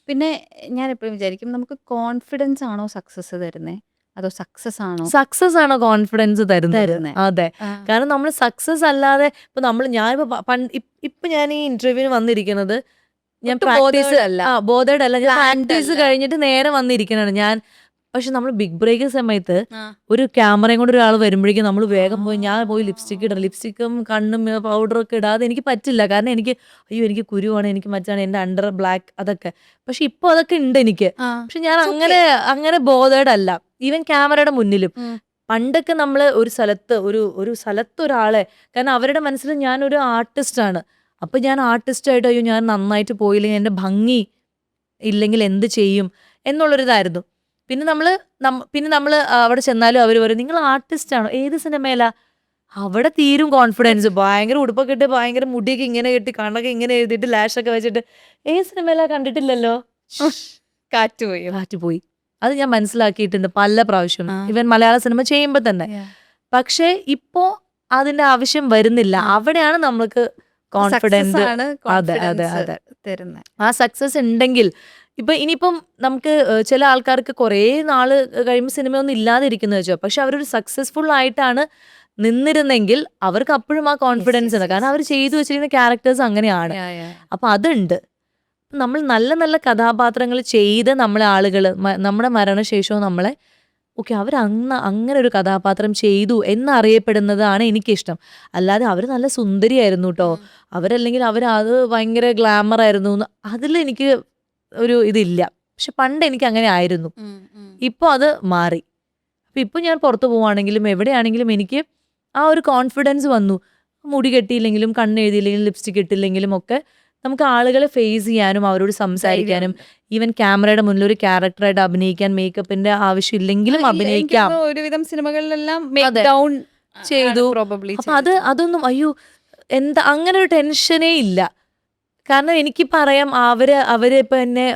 പിന്നെ ഞാൻ എപ്പോഴും വിചാരിക്കും, നമുക്ക് കോൺഫിഡൻസ് ആണോ സക്സസ് തരുന്നേ, അതോ സക്സസ് ആണോ കോൺഫിഡൻസ് തരുന്നത്? അതെ, കാരണം നമ്മൾ സക്സസ് അല്ലാതെ ഇപ്പൊ ഞാൻ ഈ ഇന്റർവ്യൂവിന് വന്നിരിക്കുന്നത് ഞാൻ പ്രാക്ടീസ് ബോധേഡ് അല്ല, ഞാൻ പ്രാക്ടീസ് കഴിഞ്ഞിട്ട് നേരെ വന്നിരിക്കണാണ് ഞാൻ. പക്ഷെ നമ്മൾ ബിഗ് ബ്രേക്ക് സമയത്ത് ഒരു ക്യാമറയും കൊണ്ട് ഒരാൾ വരുമ്പോഴേക്കും നമ്മൾ വേഗം പോയി, ഞാൻ പോയി ലിപ്സ്റ്റിക് ഇടണം. ലിപ്സ്റ്റിക്കും കണ്ണും പൗഡറൊക്കെ ഇടാതെ എനിക്ക് പറ്റില്ല. കാരണം എനിക്ക് എനിക്ക് കുരുവാണ്, എനിക്ക് മച്ചാണ്, എൻ്റെ അണ്ടർ ബ്ലാക്ക് അതൊക്കെ. പക്ഷെ ഇപ്പൊ അതൊക്കെ ഉണ്ട് എനിക്ക്. പക്ഷെ ഞാൻ അങ്ങനെ ബോധേഡ് അല്ല, ഈവൻ ക്യാമറയുടെ മുന്നിലും. പണ്ടൊക്കെ നമ്മള് ഒരു സ്ഥലത്ത് ഒരാളെ, കാരണം അവരുടെ മനസ്സിൽ ഞാനൊരു ആർട്ടിസ്റ്റാണ്. അപ്പൊ ഞാൻ ആർട്ടിസ്റ്റായിട്ട് അയ്യോ ഞാൻ നന്നായിട്ട് പോയില്ലെങ്കിൽ എൻ്റെ ഭംഗി ഇല്ലെങ്കിൽ എന്ത് ചെയ്യും എന്നുള്ളൊരിതായിരുന്നു. പിന്നെ നമ്മള് അവിടെ ചെന്നാലും അവർ പറയും നിങ്ങൾ ആർട്ടിസ്റ്റ് ആണോ, ഏത് സിനിമയിലാ? അവിടെ തീരും കോൺഫിഡൻസ്. ഭയങ്കര ഉടുപ്പൊക്കെ ഇട്ട് ഭയങ്കര മുടിയൊക്കെ ഇങ്ങനെ കെട്ടി കണ്ണൊക്കെ ഇങ്ങനെ എഴുതിയിട്ട് ലാഷൊക്കെ വെച്ചിട്ട് ഏത് സിനിമയിലാ കണ്ടിട്ടില്ലല്ലോ. കാറ്റുപോയി. അത് ഞാൻ മനസ്സിലാക്കിയിട്ടുണ്ട് പല പ്രാവശ്യം, ഇവൻ മലയാള സിനിമ ചെയ്യുമ്പോൾ തന്നെ. പക്ഷെ ഇപ്പോ അതിന്റെ ആവശ്യം വരുന്നില്ല. അവിടെയാണ് നമ്മൾക്ക് കോൺഫിഡൻസ്. അതെ അതെ അതെ, ആ സക്സസ് ഉണ്ടെങ്കിൽ ഇനിയിപ്പം നമുക്ക് ചില ആൾക്കാർക്ക് കുറേ നാള് കഴിയുമ്പോൾ സിനിമയൊന്നും ഇല്ലാതിരിക്കുന്ന വെച്ചോ, പക്ഷെ അവരൊരു സക്സസ്ഫുൾ ആയിട്ടാണ് നിന്നിരുന്നെങ്കിൽ അവർക്ക് അപ്പോഴും ആ കോൺഫിഡൻസ് ഉണ്ട്. കാരണം അവർ ചെയ്തു വെച്ചിരിക്കുന്ന ക്യാരക്ടേഴ്സ് അങ്ങനെയാണ്. അപ്പൊ അതുണ്ട്. നമ്മൾ നല്ല നല്ല കഥാപാത്രങ്ങൾ ചെയ്ത് നമ്മളെ ആളുകൾ നമ്മുടെ മരണശേഷവും നമ്മളെ അവർ അങ്ങനെ ഒരു കഥാപാത്രം ചെയ്തു എന്നറിയപ്പെടുന്നതാണ് എനിക്കിഷ്ടം. അല്ലാതെ അവർ നല്ല സുന്ദരിയായിരുന്നു കേട്ടോ, അവരല്ലെങ്കിൽ അത് ഭയങ്കര ഗ്ലാമർ ആയിരുന്നു, അതിലെനിക്ക് ഒരു ഇതില്ല. പക്ഷെ പണ്ട് എനിക്ക് അങ്ങനെ ആയിരുന്നു. ഇപ്പൊ അത് മാറി. അപ്പൊ ഇപ്പൊ ഞാൻ പുറത്തു പോവാണെങ്കിലും എവിടെയാണെങ്കിലും എനിക്ക് ആ ഒരു കോൺഫിഡൻസ് വന്നു. മുടി കെട്ടിയില്ലെങ്കിലും കണ്ണെഴുതിയില്ലെങ്കിലും ലിപ്സ്റ്റിക് ഇട്ടില്ലെങ്കിലും ഒക്കെ നമുക്ക് ആളുകളെ ഫേസ് ചെയ്യാനും അവരോട് സംസാരിക്കാനും ഈവൻ ക്യാമറയുടെ മുന്നിൽ ഒരു ക്യാരക്ടറായിട്ട് അഭിനയിക്കാൻ മേക്കപ്പിന്റെ ആവശ്യമില്ലെങ്കിലും അഭിനയിക്കാം. ഒരുവിധം സിനിമകളിലെല്ലാം ചെയ്തു. അപ്പൊ അതൊന്നും എന്താ അങ്ങനെ ഒരു ടെൻഷനേ ഇല്ല. കാരണം എനിക്ക് പറയാം അവര് ഇപ്പൊ എന്നെ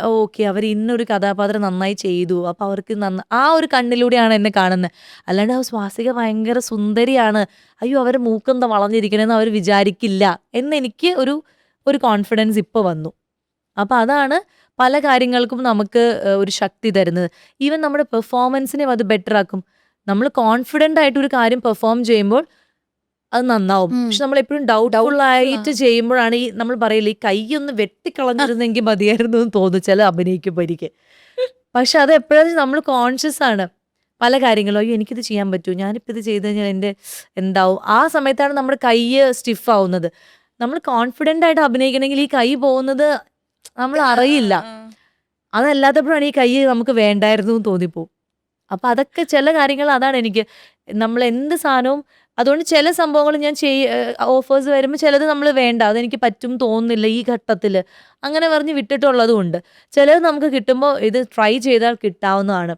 അവർ ഇന്നൊരു കഥാപാത്രം നന്നായി ചെയ്തു, അപ്പൊ അവർക്ക് ആ ഒരു കണ്ണിലൂടെയാണ് എന്നെ കാണുന്നത്. അല്ലാണ്ട് സ്വാസിക ഭയങ്കര സുന്ദരിയാണ്, അവരെ മൂക്കെന്താ വളഞ്ഞിരിക്കണെന്ന് അവർ വിചാരിക്കില്ല എന്നെനിക്ക് ഒരു കോൺഫിഡൻസ് ഇപ്പൊ വന്നു. അപ്പൊ അതാണ് പല കാര്യങ്ങൾക്കും നമുക്ക് ഒരു ശക്തി തരുന്നത്. ഈവൻ നമ്മുടെ പെർഫോമൻസിനെ അത് ബെറ്റർ ആക്കും. നമ്മൾ കോൺഫിഡന്റ് ആയിട്ട് ഒരു കാര്യം പെർഫോം ചെയ്യുമ്പോൾ അത് നന്നാവും. പക്ഷെ നമ്മൾ എപ്പോഴും ഡൗട്ട്ഫുൾ ആയിട്ട് ചെയ്യുമ്പോഴാണ് നമ്മൾ പറയില്ല ഈ കൈ ഒന്ന് വെട്ടിക്കളഞ്ഞിരുന്നെങ്കിൽ മതിയായിരുന്നു എന്ന് തോന്നും ചില അഭിനയിക്കുമ്പോൾ എനിക്ക്. പക്ഷെ അത് എപ്പോഴും നമ്മൾ കോൺഷ്യസ് ആണ്. പല കാര്യങ്ങളും അയ്യോ എനിക്കിത് ചെയ്യാൻ പറ്റൂ, ഞാനിപ്പോൾ ഇത് ചെയ്ത് കഴിഞ്ഞാൽ എൻ്റെ എന്താവും. ആ സമയത്താണ് നമ്മുടെ കൈ സ്റ്റിഫ് ആവുന്നത്. നമ്മൾ കോൺഫിഡൻ്റ് ആയിട്ട് അഭിനയിക്കണമെങ്കിൽ ഈ കൈ പോകുന്നത് നമ്മൾ അറിയില്ല. അതല്ലാത്തപ്പോഴാണ് ഈ കൈ നമുക്ക് വേണ്ടായിരുന്നു എന്ന് തോന്നിപ്പോവും. അപ്പം അതൊക്കെ ചില കാര്യങ്ങൾ അതാണ് എനിക്ക് നമ്മൾ എന്ത് സാധനവും. അതുകൊണ്ട് ചില സംഭവങ്ങൾ ഞാൻ ഓഫേഴ്സ് വരുമ്പോൾ ചിലത് നമ്മൾ വേണ്ട, അതെനിക്ക് പറ്റും തോന്നുന്നില്ല ഈ ഘട്ടത്തിൽ, അങ്ങനെ പറഞ്ഞ് വിട്ടിട്ടുള്ളതും ഉണ്ട്. ചിലത് നമുക്ക് കിട്ടുമ്പോൾ ഇത് ട്രൈ ചെയ്താൽ കിട്ടാവുന്നതാണ്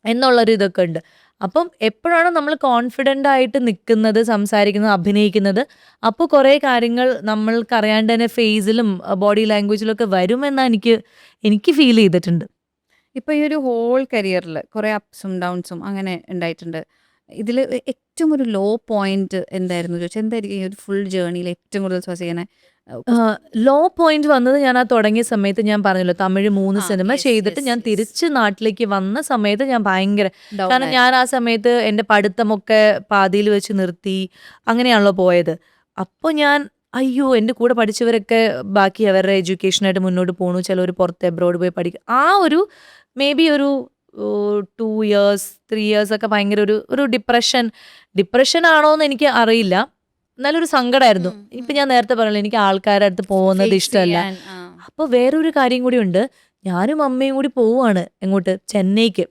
എന്നുള്ളൊരു ഇതൊക്കെ ഉണ്ട്. അപ്പം എപ്പോഴാണ് നമ്മൾ കോൺഫിഡൻ്റ് ആയിട്ട് നിൽക്കുന്നത്, സംസാരിക്കുന്നത്, അഭിനയിക്കുന്നത്, അപ്പോൾ കുറേ കാര്യങ്ങൾ നമ്മൾക്ക് അറിയാണ്ട് തന്നെ ഫേസിലും ബോഡി ലാംഗ്വേജിലും ഒക്കെ വരുമെന്നാണ് എനിക്ക് ഫീൽ ചെയ്തിട്ടുണ്ട്. ഇപ്പൊ ഈ ഒരു ഹോൾ കരിയറിൽ കുറെ അപ്സും ഡൗൺസും അങ്ങനെ ഉണ്ടായിട്ടുണ്ട്. ഇതിൽ ഏറ്റവും ഒരു ലോ പോയിന്റ് എന്തായിരുന്നു ചോദിച്ചാൽ എന്തായിരിക്കും ഈ ഒരു ഫുൾ ജേർണിയിൽ ഏറ്റവും കൂടുതൽ ശ്വസിക്കണേ? ലോ പോയിന്റ് വന്നത് ഞാൻ ആ തുടങ്ങിയ സമയത്ത് ഞാൻ പറഞ്ഞല്ലോ, തമിഴ് 3 സിനിമ ചെയ്തിട്ട് ഞാൻ തിരിച്ച് നാട്ടിലേക്ക് വന്ന സമയത്ത് ഞാൻ ഭയങ്കര, കാരണം ഞാൻ ആ സമയത്ത് എൻ്റെ പഠിത്തമൊക്കെ പാതിയിൽ വെച്ച് നിർത്തി, അങ്ങനെയാണല്ലോ പോയത്. അപ്പോൾ ഞാൻ അയ്യോ എൻ്റെ കൂടെ പഠിച്ചവരൊക്കെ ബാക്കി അവരുടെ എഡ്യൂക്കേഷനായിട്ട് മുന്നോട്ട് പോകണു, ചിലർ പുറത്ത് എബ്രോഡ് പോയി പഠിക്കും. ആ ഒരു മേ ബി ഒരു 2 years 3 years ഒക്കെ ഭയങ്കര ഒരു ഡിപ്രഷൻ ആണോ എന്ന് എനിക്ക് അറിയില്ല, നല്ലൊരു സങ്കടമായിരുന്നു. ഇപ്പം ഞാൻ നേരത്തെ പറഞ്ഞല്ലോ എനിക്ക് ആൾക്കാരുടെ അടുത്ത് പോകുന്നത് ഇഷ്ടമല്ല. അപ്പോൾ വേറൊരു കാര്യം കൂടി ഉണ്ട്, ഞാനും അമ്മയും കൂടി പോവുകയാണ് എങ്ങോട്ട്, ചെന്നൈക്ക്.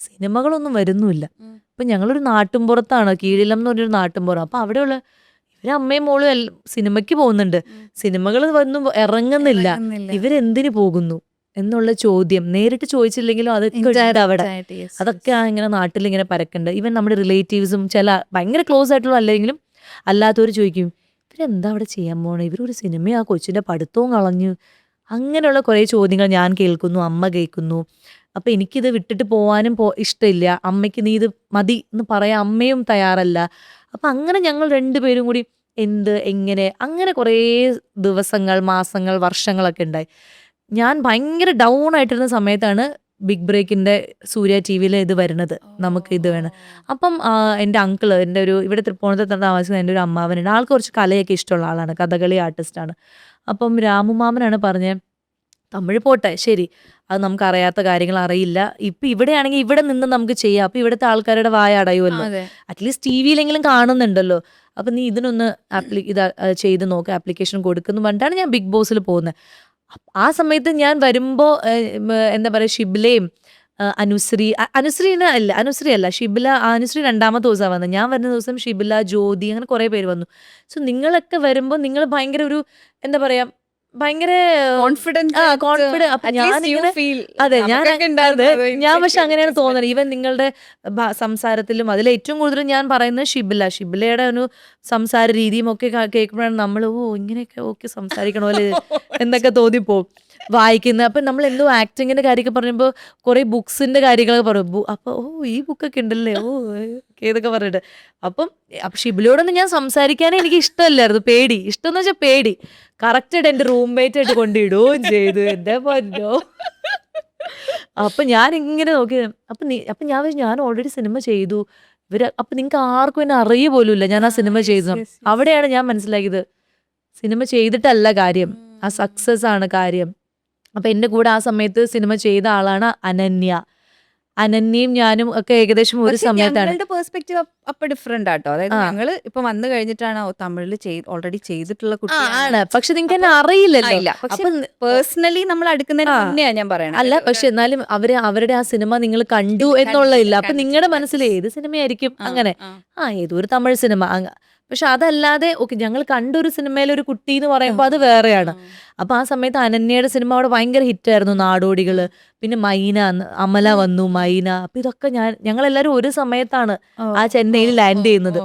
സിനിമകളൊന്നും വരുന്നുമില്ല. അപ്പം ഞങ്ങളൊരു നാട്ടുംപുറത്താണ്, കീഴിലം എന്ന് പറഞ്ഞൊരു നാട്ടുംപുറം. അപ്പം അവിടെയുള്ള ഇവരമ്മയും മോളും സിനിമയ്ക്ക് പോകുന്നുണ്ട്, സിനിമകൾ വന്നു ഇറങ്ങുന്നില്ല, ഇവരെന്തിനു പോകുന്നു എന്നുള്ള ചോദ്യം നേരിട്ട് ചോദിച്ചില്ലെങ്കിലും അതൊക്കെ അവിടെ അതൊക്കെ ഇങ്ങനെ നാട്ടിൽ ഇങ്ങനെ പരക്കുന്നുണ്ട്. ഈവൻ നമ്മുടെ റിലേറ്റീവ്സും ചില ഭയങ്കര ക്ലോസ് ആയിട്ടുള്ള അല്ലെങ്കിലും അല്ലാത്തവർ ചോദിക്കും ഇവരെന്താ അവിടെ ചെയ്യാൻ പോണേ, ഇവരൊരു സിനിമ ആ കൊച്ചിൻ്റെ പഠിത്തവും കളഞ്ഞു. അങ്ങനെയുള്ള കുറേ ചോദ്യങ്ങൾ ഞാൻ കേൾക്കുന്നു, അമ്മ കേൾക്കുന്നു. അപ്പം എനിക്കിത് വിട്ടിട്ട് പോകാനും ഇഷ്ടമില്ല. അമ്മയ്ക്ക് നീ ഇത് മതി എന്ന് പറയാൻ അമ്മയും തയ്യാറല്ല. അപ്പം അങ്ങനെ ഞങ്ങൾ രണ്ടുപേരും കൂടി എങ്ങനെ അങ്ങനെ കുറേ ദിവസങ്ങൾ, മാസങ്ങൾ, വർഷങ്ങളൊക്കെ ഉണ്ടായി. ഞാൻ ഭയങ്കര ഡൗൺ ആയിട്ടിരുന്ന സമയത്താണ് ബിഗ് ബ്രേക്കിൻ്റെ സൂര്യ ടി വിയിൽ ഇത് വരുന്നത്, നമുക്ക് ഇത് വേണം. അപ്പം എൻ്റെ അങ്കിള്, എൻ്റെ ഒരു ഇവിടെ തൃപ്പൂണിത്തുറ താമസിക്കുന്ന എൻ്റെ ഒരു അമ്മാവനുണ്ട്, ആൾക്ക് കുറച്ച് കലയൊക്കെ ഇഷ്ടമുള്ള ആളാണ്, കഥകളി ആർട്ടിസ്റ്റാണ്. അപ്പം രാമുമാമനാണ് പറഞ്ഞത് തമിഴ് പോട്ടെ ശരി, അത് നമുക്ക് അറിയാത്ത കാര്യങ്ങൾ അറിയില്ല, ഇപ്പം ഇവിടെയാണെങ്കിൽ ഇവിടെ നിന്ന് നമുക്ക് ചെയ്യാം, അപ്പം ഇവിടുത്തെ ആൾക്കാരുടെ വായ അടയുമല്ലോ, അറ്റ്ലീസ്റ്റ് ടി വിയിലെങ്കിലും കാണുന്നുണ്ടല്ലോ, അപ്പം നീ ഇതിനൊന്ന് ഇത് ചെയ്ത് നോക്ക്, ആപ്ലിക്കേഷൻ കൊടുക്കുന്നു പറഞ്ഞിട്ടാണ് ഞാൻ ബിഗ് ബോസിൽ പോകുന്നത്. ആ സമയത്ത് ഞാൻ വരുമ്പോൾ എന്താ പറയുക, ഷിബിലയും അനുശ്രീ അല്ല ഷിബില, അനുശ്രീ 2ാമത്തെ ദിവസമാണ് വന്നത്. ഞാൻ വരുന്ന ദിവസം ഷിബില, ജ്യോതി, അങ്ങനെ കുറേ പേര് വന്നു. സോ നിങ്ങളൊക്കെ വരുമ്പോൾ നിങ്ങൾ ഭയങ്കര ഒരു എന്താ പറയാ ഭയങ്കര കോൺഫിഡൻസ്. അപ്പൊ ഞാൻ പക്ഷെ അങ്ങനെയാണ് തോന്നുന്നത്. ഈവൻ നിങ്ങളുടെ സംസാരത്തിലും അതിൽ ഏറ്റവും കൂടുതൽ ഞാൻ പറയുന്നത് ഷിബിലയുടെ ഒരു സംസാര രീതിയും ഒക്കെ കേൾക്കുമ്പോഴാണ് നമ്മൾ ഇങ്ങനെയൊക്കെ ഓക്കെ സംസാരിക്കണമല്ലേ എന്നൊക്കെ തോന്നിപ്പോവും വായിക്കുന്നത്. അപ്പം നമ്മൾ എന്തോ ആക്ടിങ്ങിന്റെ കാര്യമൊക്കെ പറയുമ്പോൾ കുറേ ബുക്സിന്റെ കാര്യങ്ങളൊക്കെ പറയും. അപ്പോൾ ഈ ബുക്കൊക്കെ ഉണ്ടല്ലേ, ഏതൊക്കെ പറഞ്ഞിട്ട്. അപ്പം ഷിബിലയോടൊന്നും ഞാൻ സംസാരിക്കാനേ എനിക്ക് ഇഷ്ടമല്ലായിരുന്നു, പേടി. ഇഷ്ടം എന്ന് വെച്ചാൽ പേടി. കറക്റ്റായിട്ട് എൻ്റെ റൂംമേറ്റ് ആയിട്ട് കൊണ്ടിടുകയും ചെയ്തു, എൻ്റെ പൊന്നോ. അപ്പം ഞാൻ ഇങ്ങനെ നോക്കി, അപ്പം ഞാൻ ഓൾറെഡി സിനിമ ചെയ്തു. അപ്പം നിങ്ങൾക്ക് ആർക്കും എന്നെ അറിയ പോലും ഇല്ല ഞാൻ ആ സിനിമ ചെയ്തു. അവിടെയാണ് ഞാൻ മനസ്സിലാക്കിയത് സിനിമ ചെയ്തിട്ടല്ല കാര്യം, ആ സക്സസ് ആണ് കാര്യം. അപ്പം എൻ്റെ കൂടെ ആ സമയത്ത് സിനിമ ചെയ്ത ആളാണ് അനന്യയും ഞാനും ഒക്കെ ഏകദേശം ഒരു സമയത്താണ്. പെർസ്പെക്റ്റീവ് അപ്പൊ ഡിഫറെന്റ് ആട്ടോ. അതായത് ഞങ്ങള് ഇപ്പൊ വന്നു കഴിഞ്ഞിട്ടാണ് തമിഴില് ഓൾറെഡി ചെയ്തിട്ടുള്ള കുട്ടിയാണ്, പക്ഷെ നിങ്ങൾക്ക് എന്നെ അറിയില്ലല്ലോ. പേഴ്സണലി നമ്മൾ അടുക്കുന്നതിന് മുന്നെയാ ഞാൻ പറയണത്. അല്ല, പക്ഷെ എന്നാലും അവരുടെ ആ സിനിമ നിങ്ങൾ കണ്ടു എന്നുള്ളതില്ല. അപ്പൊ നിങ്ങളുടെ മനസ്സിൽ ഏത് സിനിമയായിരിക്കും അങ്ങനെ, ഏതൊരു തമിഴ് സിനിമ. പക്ഷെ അതല്ലാതെ ഓക്കെ ഞങ്ങൾ കണ്ടൊരു സിനിമയിലൊരു കുട്ടി എന്ന് പറയുമ്പോൾ അത് വേറെയാണ്. അപ്പൊ ആ സമയത്ത് അനന്യയുടെ സിനിമ അവിടെ ഭയങ്കര ഹിറ്റായിരുന്നു, നാടോടികള്, പിന്നെ മൈന, അമല വന്നു, മൈന. അപ്പൊ ഇതൊക്കെ ഞങ്ങളെല്ലാരും ഒരു സമയത്താണ് ആ ചെന്നൈയിൽ ലാൻഡ് ചെയ്യുന്നത്.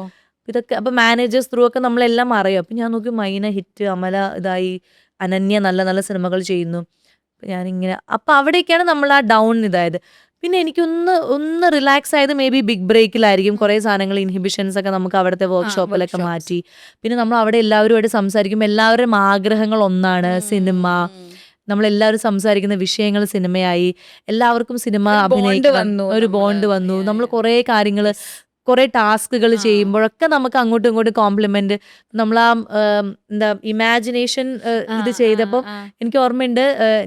ഇതൊക്കെ അപ്പൊ മാനേജേഴ്സ് ത്രൂ ഒക്കെ നമ്മളെല്ലാം അറിയാം. അപ്പൊ ഞാൻ നോക്കി മൈന ഹിറ്റ്, അമല ഇതായി, അനന്യ നല്ല നല്ല സിനിമകൾ ചെയ്യുന്നു. ഞാനിങ്ങനെ അപ്പൊ അവിടേക്കാണ് നമ്മൾ ആ ഡൗൺ ഇതായത്. പിന്നെ എനിക്കൊന്ന് റിലാക്സ് ആയത് മേ ബി ബിഗ് ബ്രേക്കിലായിരിക്കും. കുറേ സാധനങ്ങൾ, ഇൻഹിബിഷൻസ് ഒക്കെ നമുക്ക് അവിടുത്തെ വർക്ക്ഷോപ്പിലൊക്കെ മാറ്റി. പിന്നെ നമ്മൾ അവിടെ എല്ലാവരുമായിട്ട് സംസാരിക്കുമ്പോൾ എല്ലാവരുടെയും ആഗ്രഹങ്ങൾ ഒന്നാണ്, സിനിമ. നമ്മളെല്ലാവരും സംസാരിക്കുന്ന വിഷയങ്ങൾ സിനിമയായി, എല്ലാവർക്കും സിനിമ അഭിനയിക്കാൻ ഒരു ബോണ്ട് വന്നു. നമ്മൾ കുറേ കാര്യങ്ങൾ കുറെ ടാസ്കുകൾ ചെയ്യുമ്പോഴൊക്കെ നമുക്ക് അങ്ങോട്ടും ഇങ്ങോട്ടും കോംപ്ലിമെന്റ്. നമ്മൾ ആ എന്താ ഇമാജിനേഷൻ ഇത് ചെയ്തപ്പോൾ എനിക്ക് ഓർമ്മയുണ്ട്,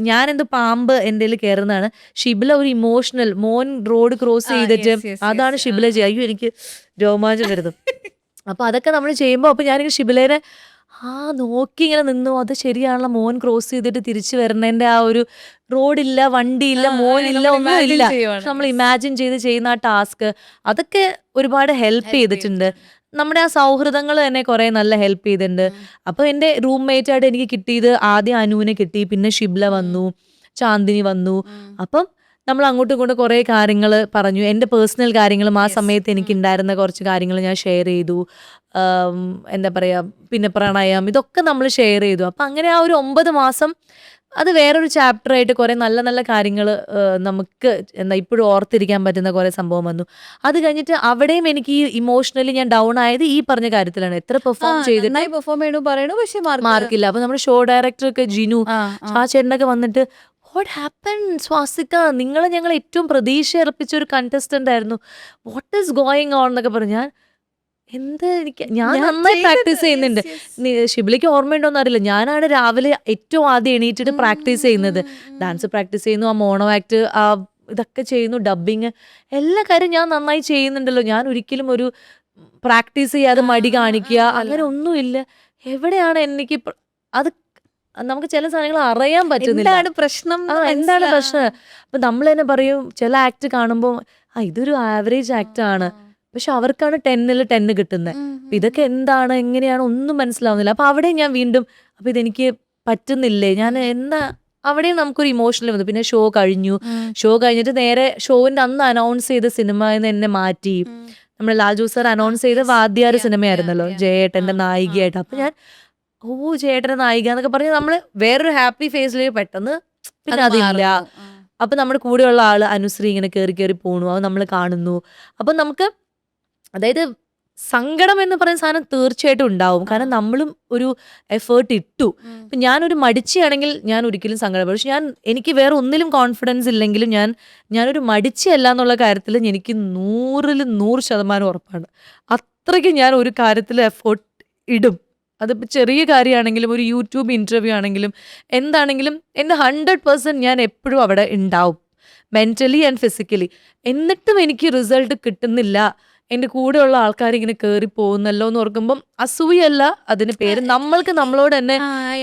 ഞാൻ എന്തോ പാമ്പ് എൻ്റെ കയറുന്നതാണ്. ഷിബില ഒരു ഇമോഷണൽ മോൻ റോഡ് ക്രോസ് ചെയ്തിട്ട് അതാണ് ഷിബില ചെയ്യുക. അയ്യോ എനിക്ക് രോമാഞ്ചം വരുന്നത്. അപ്പൊ അതൊക്കെ നമ്മൾ ചെയ്യുമ്പോൾ അപ്പൊ ഞാനിങ്ങനെ ഷിബിലേനെ നോക്കി ഇങ്ങനെ നിന്നു. അത് ശരിയാണല്ലോ, മോൻ ക്രോസ് ചെയ്തിട്ട് തിരിച്ചു വരണേന്റെ ആ ഒരു റോഡില്ല, വണ്ടിയില്ല, മോനില്ല, ഒന്നുമില്ല. നമ്മൾ ഇമാജിൻ ചെയ്ത് ചെയ്യുന്ന ആ ടാസ്ക് അതൊക്കെ ഒരുപാട് ഹെൽപ്പ് ചെയ്തിട്ടുണ്ട്. നമ്മുടെ ആ സൗഹൃദങ്ങൾ തന്നെ കുറെ നല്ല ഹെൽപ്പ് ചെയ്തിട്ടുണ്ട്. അപ്പൊ എന്റെ റൂംമേറ്റ് ആയിട്ട് എനിക്ക് കിട്ടിയത് ആദ്യം അനുവിനെ കിട്ടി, പിന്നെ ഷിബ്ല വന്നു, ചാന്ദിനി വന്നു. അപ്പം നമ്മൾ അങ്ങോട്ടും ഇങ്ങോട്ടും കുറെ കാര്യങ്ങൾ പറഞ്ഞു. എൻ്റെ പേഴ്സണൽ കാര്യങ്ങളും ആ സമയത്ത് എനിക്ക് ഉണ്ടായിരുന്ന കുറച്ച് കാര്യങ്ങൾ ഞാൻ ഷെയർ ചെയ്തു. എന്താ പറയാ, പിന്നെ പ്രണയം, ഇതൊക്കെ നമ്മൾ ഷെയർ ചെയ്തു. അപ്പം അങ്ങനെ ആ ഒരു 9 മാസം അത് വേറൊരു ചാപ്റ്റർ ആയിട്ട് കുറെ നല്ല നല്ല കാര്യങ്ങൾ നമുക്ക് എന്താ ഇപ്പോഴും ഓർത്തിരിക്കാൻ പറ്റുന്ന കുറെ സംഭവം വന്നു. അത് കഴിഞ്ഞിട്ട് അവിടെയും എനിക്ക് ഈ ഇമോഷണലി ഞാൻ ഡൗൺ ആയത് ഈ പറഞ്ഞ കാര്യത്തിലാണ്. എത്ര പെർഫോം ചെയ്തിട്ട് മാർക്കില്ല. അപ്പൊ നമ്മുടെ ഷോ ഡയറക്ടർ ഒക്കെ ജിനു, ആ ചേട്ടനൊക്കെ വന്നിട്ട് വാട്ട് ഹാപ്പൻ സ്വാസിക, നിങ്ങളെ ഞങ്ങൾ ഏറ്റവും പ്രതീക്ഷ അർപ്പിച്ച ഒരു കണ്ടസ്റ്റന്റ് ആയിരുന്നു, വാട്ട് ഈസ് ഗോയിങ് ഓൺ എന്നൊക്കെ പറഞ്ഞു. ഞാൻ നന്നായി പ്രാക്ടീസ് ചെയ്യുന്നുണ്ട്. ഷിബിലിക്ക് ഓർമ്മയുണ്ടോന്ന് അറിയില്ല, ഞാനാണ് രാവിലെ ഏറ്റവും ആദ്യം എണീറ്റിട്ട് പ്രാക്ടീസ് ചെയ്യുന്നത്. ഡാൻസ് പ്രാക്ടീസ് ചെയ്യുന്നു, ആ മോണോ ആക്ട്, ആ ഇതൊക്കെ ചെയ്യുന്നു, ഡബിങ്, എല്ലാ കാര്യം ഞാൻ നന്നായി ചെയ്യുന്നുണ്ടല്ലോ. ഞാൻ ഒരിക്കലും ഒരു പ്രാക്ടീസ് ചെയ്യാതെ മടി കാണിക്കുക അങ്ങനെ ഒന്നുമില്ല. എവിടെയാണ് എനിക്ക് അത് നമുക്ക് ചില സാധനങ്ങൾ അറിയാൻ പറ്റുന്നില്ല. എന്താണ് പ്രശ്നം? അപ്പൊ നമ്മൾ തന്നെ പറയും ചില ആക്ട് കാണുമ്പോൾ ഇതൊരു ആവറേജ് ആക്ട് ആണ്, പക്ഷെ അവർക്കാണ് 10ൽ 10 കിട്ടുന്നത്. അപ്പൊ ഇതൊക്കെ എന്താണ്, എങ്ങനെയാണ്, ഒന്നും മനസ്സിലാവുന്നില്ല. അപ്പൊ അവിടെ ഞാൻ വീണ്ടും അപ്പൊ ഇതെനിക്ക് പറ്റുന്നില്ലേ, ഞാൻ എന്താ, അവിടെയും നമുക്കൊരു ഇമോഷണൽ വന്നു. പിന്നെ ഷോ കഴിഞ്ഞു. ഷോ കഴിഞ്ഞിട്ട് നേരെ ഷോവിന്റെ അന്ന് അനൗൺസ് ചെയ്ത സിനിമയിൽ നിന്ന് എന്നെ മാറ്റി. നമ്മുടെ ലാൽജു സാർ അനൗൺസ് ചെയ്ത വാദ്യാർ സിനിമയായിരുന്നല്ലോ, ജയേട്ടന്റെ നായികയായിട്ട്. അപ്പൊ ഞാൻ ജയേട്ടന്റെ നായിക എന്നൊക്കെ പറഞ്ഞ് നമ്മള് വേറൊരു ഹാപ്പി ഫേസിലേക്ക് പെട്ടെന്ന് പിന്നെ അതില്ല. അപ്പൊ നമ്മുടെ കൂടെയുള്ള ആള് അനുശ്രീ ഇങ്ങനെ കയറി പോണു, അത് നമ്മൾ കാണുന്നു. അപ്പൊ നമുക്ക് അതായത് സങ്കടം എന്ന് പറയുന്ന സാധനം തീർച്ചയായിട്ടും ഉണ്ടാവും. കാരണം നമ്മളും ഒരു എഫേർട്ട് ഇട്ടു. ഇപ്പൊ ഞാനൊരു മടിച്ചിയാണെങ്കിൽ ഞാൻ ഒരിക്കലും സങ്കടപ്പെടും. പക്ഷെ എനിക്ക് വേറെ ഒന്നിലും കോൺഫിഡൻസ് ഇല്ലെങ്കിലും ഞാനൊരു മടിച്ചിയല്ല എന്നുള്ള കാര്യത്തിൽ എനിക്ക് 100ൽ 100% ഉറപ്പാണ്. അത്രയ്ക്ക് ഞാൻ ഒരു കാര്യത്തിൽ എഫേർട്ട് ഇടും. അതിപ്പോൾ ചെറിയ കാര്യമാണെങ്കിലും ഒരു യൂട്യൂബ് ഇൻ്റർവ്യൂ ആണെങ്കിലും എന്താണെങ്കിലും എൻ്റെ 100% ഞാൻ എപ്പോഴും അവിടെ ഉണ്ടാവും, മെൻ്റലി ആൻഡ് ഫിസിക്കലി. എന്നിട്ടും എനിക്ക് റിസൾട്ട് കിട്ടുന്നില്ല, എൻ്റെ കൂടെയുള്ള ആൾക്കാർ ഇങ്ങനെ കയറി പോകുന്നല്ലോ എന്ന് ഓർക്കുമ്പം അസൂയല്ല അതിന് പേര്, നമ്മൾക്ക് നമ്മളോട് തന്നെ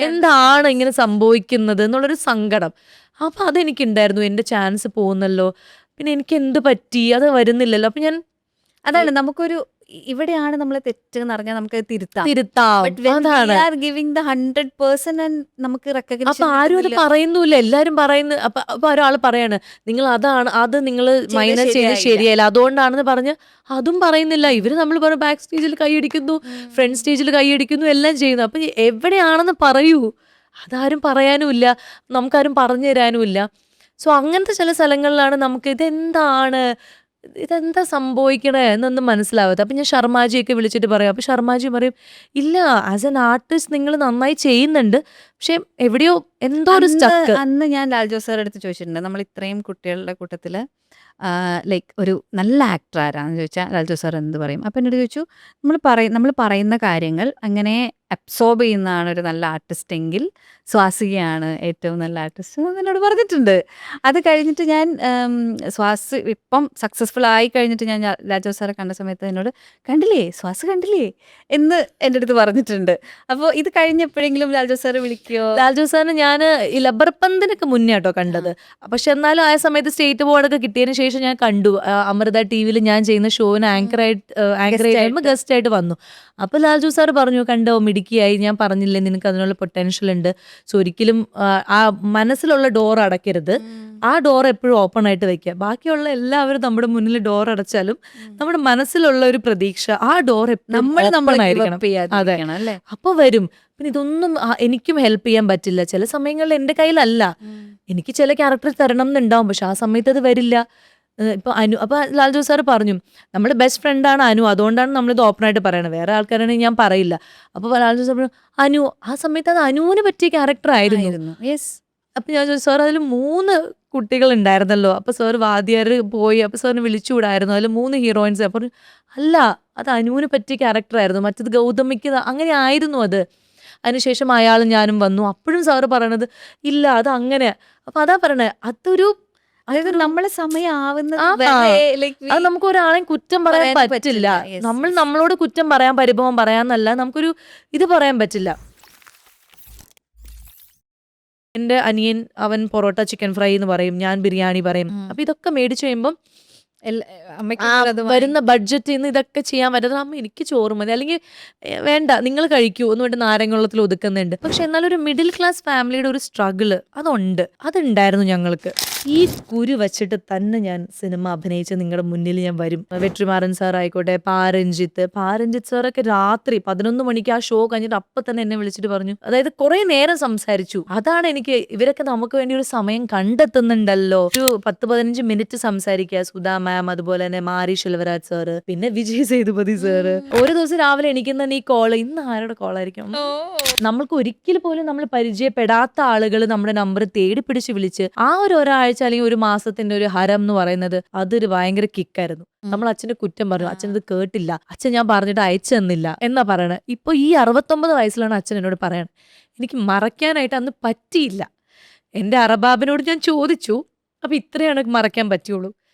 എന്താണ് ഇങ്ങനെ സംഭവിക്കുന്നത് എന്നുള്ളൊരു സങ്കടം. അപ്പം അതെനിക്കുണ്ടായിരുന്നു, എൻ്റെ ചാൻസ് പോകുന്നല്ലോ, പിന്നെ എനിക്ക് എന്ത് പറ്റി, അത് വരുന്നില്ലല്ലോ. അപ്പം അതാണ് നമുക്കൊരു ഇവിടെയാണ് നമ്മൾ തെറ്റെന്ന് അറിഞ്ഞാൽ നമുക്ക് തിരുത്താം. നമുക്ക് അപ്പൊ ആരും അത് പറയുന്നില്ല, എല്ലാരും പറയുന്നു. അപ്പൊ ഒരാൾ പറയാണ് നിങ്ങൾ അത് നിങ്ങൾ മൈനസ് ചെയ്ത് ശരിയല്ല അതുകൊണ്ടാണെന്ന് പറഞ്ഞ് അതും പറയുന്നില്ല. ഇവര് നമ്മൾ പറയും ബാക്ക് സ്റ്റേജിൽ കൈയടിക്കുന്നു, ഫ്രണ്ട് സ്റ്റേജിൽ കൈയടിക്കുന്നു, എല്ലാം ചെയ്യുന്നു. അപ്പൊ എവിടെയാണെന്ന് പറയൂ, അതാരും പറയാനും ഇല്ല, നമുക്കാരും പറഞ്ഞു തരാനും ഇല്ല. സോ അങ്ങനത്തെ ചില സ്ഥലങ്ങളിലാണ് നമുക്ക് ഇതെന്താ സംഭവിക്കണേ എന്നൊന്നും മനസ്സിലാവാത്ത. അപ്പം ഞാൻ ശർമാജിയൊക്കെ വിളിച്ചിട്ട് പറയാം. അപ്പം ശർമാജി പറയും ഇല്ല, ആസ് എൻ ആർട്ടിസ്റ്റ് നിങ്ങൾ നന്നായി ചെയ്യുന്നുണ്ട്, പക്ഷെ എവിടെയോ എന്തോ ഒരു സ്റ്റക്ക്. അന്ന് ഞാൻ ലാൽജോ സാർ അടുത്ത് ചോദിച്ചിട്ടുണ്ട്, നമ്മൾ ഇത്രയും കുട്ടികളുടെ കൂട്ടത്തിൽ ലൈക്ക് ഒരു നല്ല ആക്ടർ ആരാന്ന് ചോദിച്ചാൽ ലാൽജോ സാർ എന്ത് പറയും? അപ്പം എന്നോട് ചോദിച്ചു, നമ്മൾ പറയുന്ന കാര്യങ്ങൾ അങ്ങനെ അബ്സോർബ് ചെയ്യുന്നതാണ് ഒരു നല്ല ആർട്ടിസ്റ്റ് എങ്കിൽ സ്വാസികയാണ് ഏറ്റവും നല്ല ആർട്ടിസ്റ്റ് എന്നോട് പറഞ്ഞിട്ടുണ്ട്. അത് കഴിഞ്ഞിട്ട് ഞാൻ സ്വാസ് ഇപ്പം സക്സസ്ഫുൾ ആയി കഴിഞ്ഞിട്ട് ഞാൻ ലാൽജോ സാറെ കണ്ട സമയത്ത് എന്നോട് കണ്ടില്ലേ സ്വാസ് കണ്ടില്ലേ എന്ന് എൻ്റെ അടുത്ത് പറഞ്ഞിട്ടുണ്ട്. അപ്പോൾ ഇത് കഴിഞ്ഞെപ്പോഴെങ്കിലും ലാൽജോ സാറ് വിളിക്കുകയോ? ലാൽജു സാറിന് ഞാൻ ഈ ലബർപന്തിനൊക്കെ മുന്നേ കേട്ടോ കണ്ടത്. പക്ഷെ എന്നാലും ആ സമയത്ത് സ്റ്റേറ്റ് ബോർഡൊക്കെ കിട്ടിയതിന് ശേഷം ഞാൻ കണ്ടു. അമൃത ടി.വിയിൽ ഞാൻ ചെയ്യുന്ന ഷോന് ആങ്കറായിട്ട് ഗസ്റ്റ് ആയിട്ട് വന്നു. അപ്പോൾ ലാൽജു സാർ പറഞ്ഞു, കണ്ടോ മിടുക്കിയായി, ഞാൻ പറഞ്ഞില്ലേ നിനക്ക് അതിനുള്ള പൊട്ടൻഷ്യൽ ഉണ്ട്, സോ ഒരിക്കലും ആ മനസ്സിലുള്ള ഡോർ അടയ്ക്കരുത്, ആ ഡോർ എപ്പോഴും ഓപ്പൺ ആയിട്ട് വെക്കുക. ബാക്കിയുള്ള എല്ലാവരും നമ്മുടെ മുന്നിൽ ഡോർ അടച്ചാലും നമ്മുടെ മനസ്സിലുള്ള ഒരു പ്രതീക്ഷ ആ ഡോർ നമ്മൾ അതെ, അപ്പൊ വരും. പിന്നെ ഇതൊന്നും എനിക്കും ഹെൽപ്പ് ചെയ്യാൻ പറ്റില്ല ചില സമയങ്ങളിൽ, എൻ്റെ കയ്യിലല്ല. എനിക്ക് ചില ക്യാരക്ടർ തരണം എന്നുണ്ടാവും, പക്ഷെ ആ സമയത്ത് അത് വരില്ല. ഇപ്പൊ അപ്പൊ ലാൽജു സാർ പറഞ്ഞു നമ്മുടെ ബെസ്റ്റ് ഫ്രണ്ടാണ് അനു, അതുകൊണ്ടാണ് നമ്മളിത് ഓപ്പണായിട്ട് പറയണത്, വേറെ ആൾക്കാരാണെങ്കിൽ ഞാൻ പറയില്ല. അപ്പൊ ലാൽജു സാർ പറഞ്ഞു ആ സമയത്ത് അത് അനുവിന് പറ്റിയ ക്യാരക്ടർ ആയിരുന്നു. യെസ്. അപ്പൊ ഞാൻ ചോദിച്ചു സാർ അതിൽ 3 കുട്ടികൾ ഉണ്ടായിരുന്നല്ലോ, അപ്പൊ സാർ വാദ്യാർ പോയി, അപ്പൊ സാറിന് വിളിച്ചുകൂടായിരുന്നു, അതിൽ 3 ഹീറോയിൻസ്. അപ്പൊ അല്ല, അത് അനുവിന് പറ്റിയ ക്യാരക്ടറായിരുന്നു, മറ്റത് ഗൗതമിക്ക് അങ്ങനെ ആയിരുന്നു അത്. അതിനുശേഷം അയാളും ഞാനും വന്നു, അപ്പോഴും സാറ് പറയണത് ഇല്ല അത് അങ്ങനെ. അപ്പൊ അതാ പറയണേ, അതൊരു അതായത് നമ്മളെ സമയം ആവുന്നത് ആ, വരെ like അത് നമുക്ക് ഒരാളെയും കുറ്റം പറയാൻ പറയാൻ പറ്റില്ല. പറ്റില്ല. Yes, നമ്മൾ yes. നമ്മളോട് കുറ്റം പറയാൻ, പരിഭവം പറയാന്നല്ല, നമുക്കൊരു ഇത് പറയാൻ പറ്റില്ല. എന്റെ അനിയൻ അവൻ പൊറോട്ട ചിക്കൻ ഫ്രൈ എന്ന് പറയും, ഞാൻ ബിരിയാണി പറയും. അപ്പൊ ഇതൊക്കെ മേടിച്ചു കഴിയുമ്പം അമ്മയ്ക്ക് ആ അത് വരുന്ന ബഡ്ജറ്റിൽ നിന്ന് ഇതൊക്കെ ചെയ്യാൻ പറ്റുന്നത്, അമ്മ എനിക്ക് ചോറ് മതി, അല്ലെങ്കിൽ വേണ്ട നിങ്ങൾ കഴിക്കൂ എന്ന് പറഞ്ഞിട്ട് നാരങ്ങവെള്ളത്തിൽ ഒതുക്കുന്നുണ്ട്. പക്ഷെ എന്നാലും ഒരു മിഡിൽ ക്ലാസ് ഫാമിലിയുടെ ഒരു സ്ട്രഗിള് അതുണ്ടായിരുന്നു ഞങ്ങൾക്ക്. ഈ കുരു വച്ചിട്ട് തന്നെ ഞാൻ സിനിമ അഭിനയിച്ച് നിങ്ങളുടെ മുന്നിൽ ഞാൻ വരും. വെട്രിമാറൻ സാർ ആയിക്കോട്ടെ, പാരഞ്ജിത്ത് സാറൊക്കെ രാത്രി 11 മണിക്ക് ആ ഷോ കഴിഞ്ഞിട്ട് അപ്പൊ തന്നെ എന്നെ വിളിച്ചിട്ട് പറഞ്ഞു, അതായത് കുറെ നേരം സംസാരിച്ചു. അതാണ് എനിക്ക്, ഇവരൊക്കെ നമുക്ക് വേണ്ടി ഒരു സമയം കണ്ടെത്തുന്നുണ്ടല്ലോ, ഒരു 10-15 മിനിറ്റ് സംസാരിക്കുക. സുധാ മാം, അതുപോലെ തന്നെ മാരി ശെൽവരാജ് സാറ്, പിന്നെ വിജയ് സേതുപതി സാറ്. ഒരു ദിവസം രാവിലെ എണീക്കുന്ന ഈ കോള്, ഇന്ന് ആരുടെ കോളായിരിക്കും, നമ്മൾക്ക് ഒരിക്കൽ പോലും നമ്മൾ പരിചയപ്പെടാത്ത ആളുകൾ നമ്മുടെ നമ്പർ തേടി പിടിച്ച് വിളിച്ച് ആ ഒരാഴ്ച അല്ലെങ്കിൽ ഒരു മാസത്തിന്റെ ഒരു ഹരം എന്ന് പറയുന്നത്, അതൊരു ഭയങ്കര കിക്കായിരുന്നു. നമ്മൾ അച്ഛന്റെ കുറ്റം പറഞ്ഞു, അച്ഛൻ ഇത് കേട്ടില്ല, അച്ഛൻ ഞാൻ പറഞ്ഞിട്ട് അയച്ചു തന്നില്ല എന്നാ പറയണേ. ഇപ്പൊ ഈ 69 വയസ്സിലാണ് അച്ഛൻ എന്നോട് പറയണത്, എനിക്ക് മറക്കാനായിട്ട് അന്ന് പറ്റിയില്ല. എന്റെ അറബാബിനോട് ഞാൻ ചോദിച്ചു, അപ്പൊ ഇത്രയാണ് മറക്കാൻ പറ്റുള്ളൂ.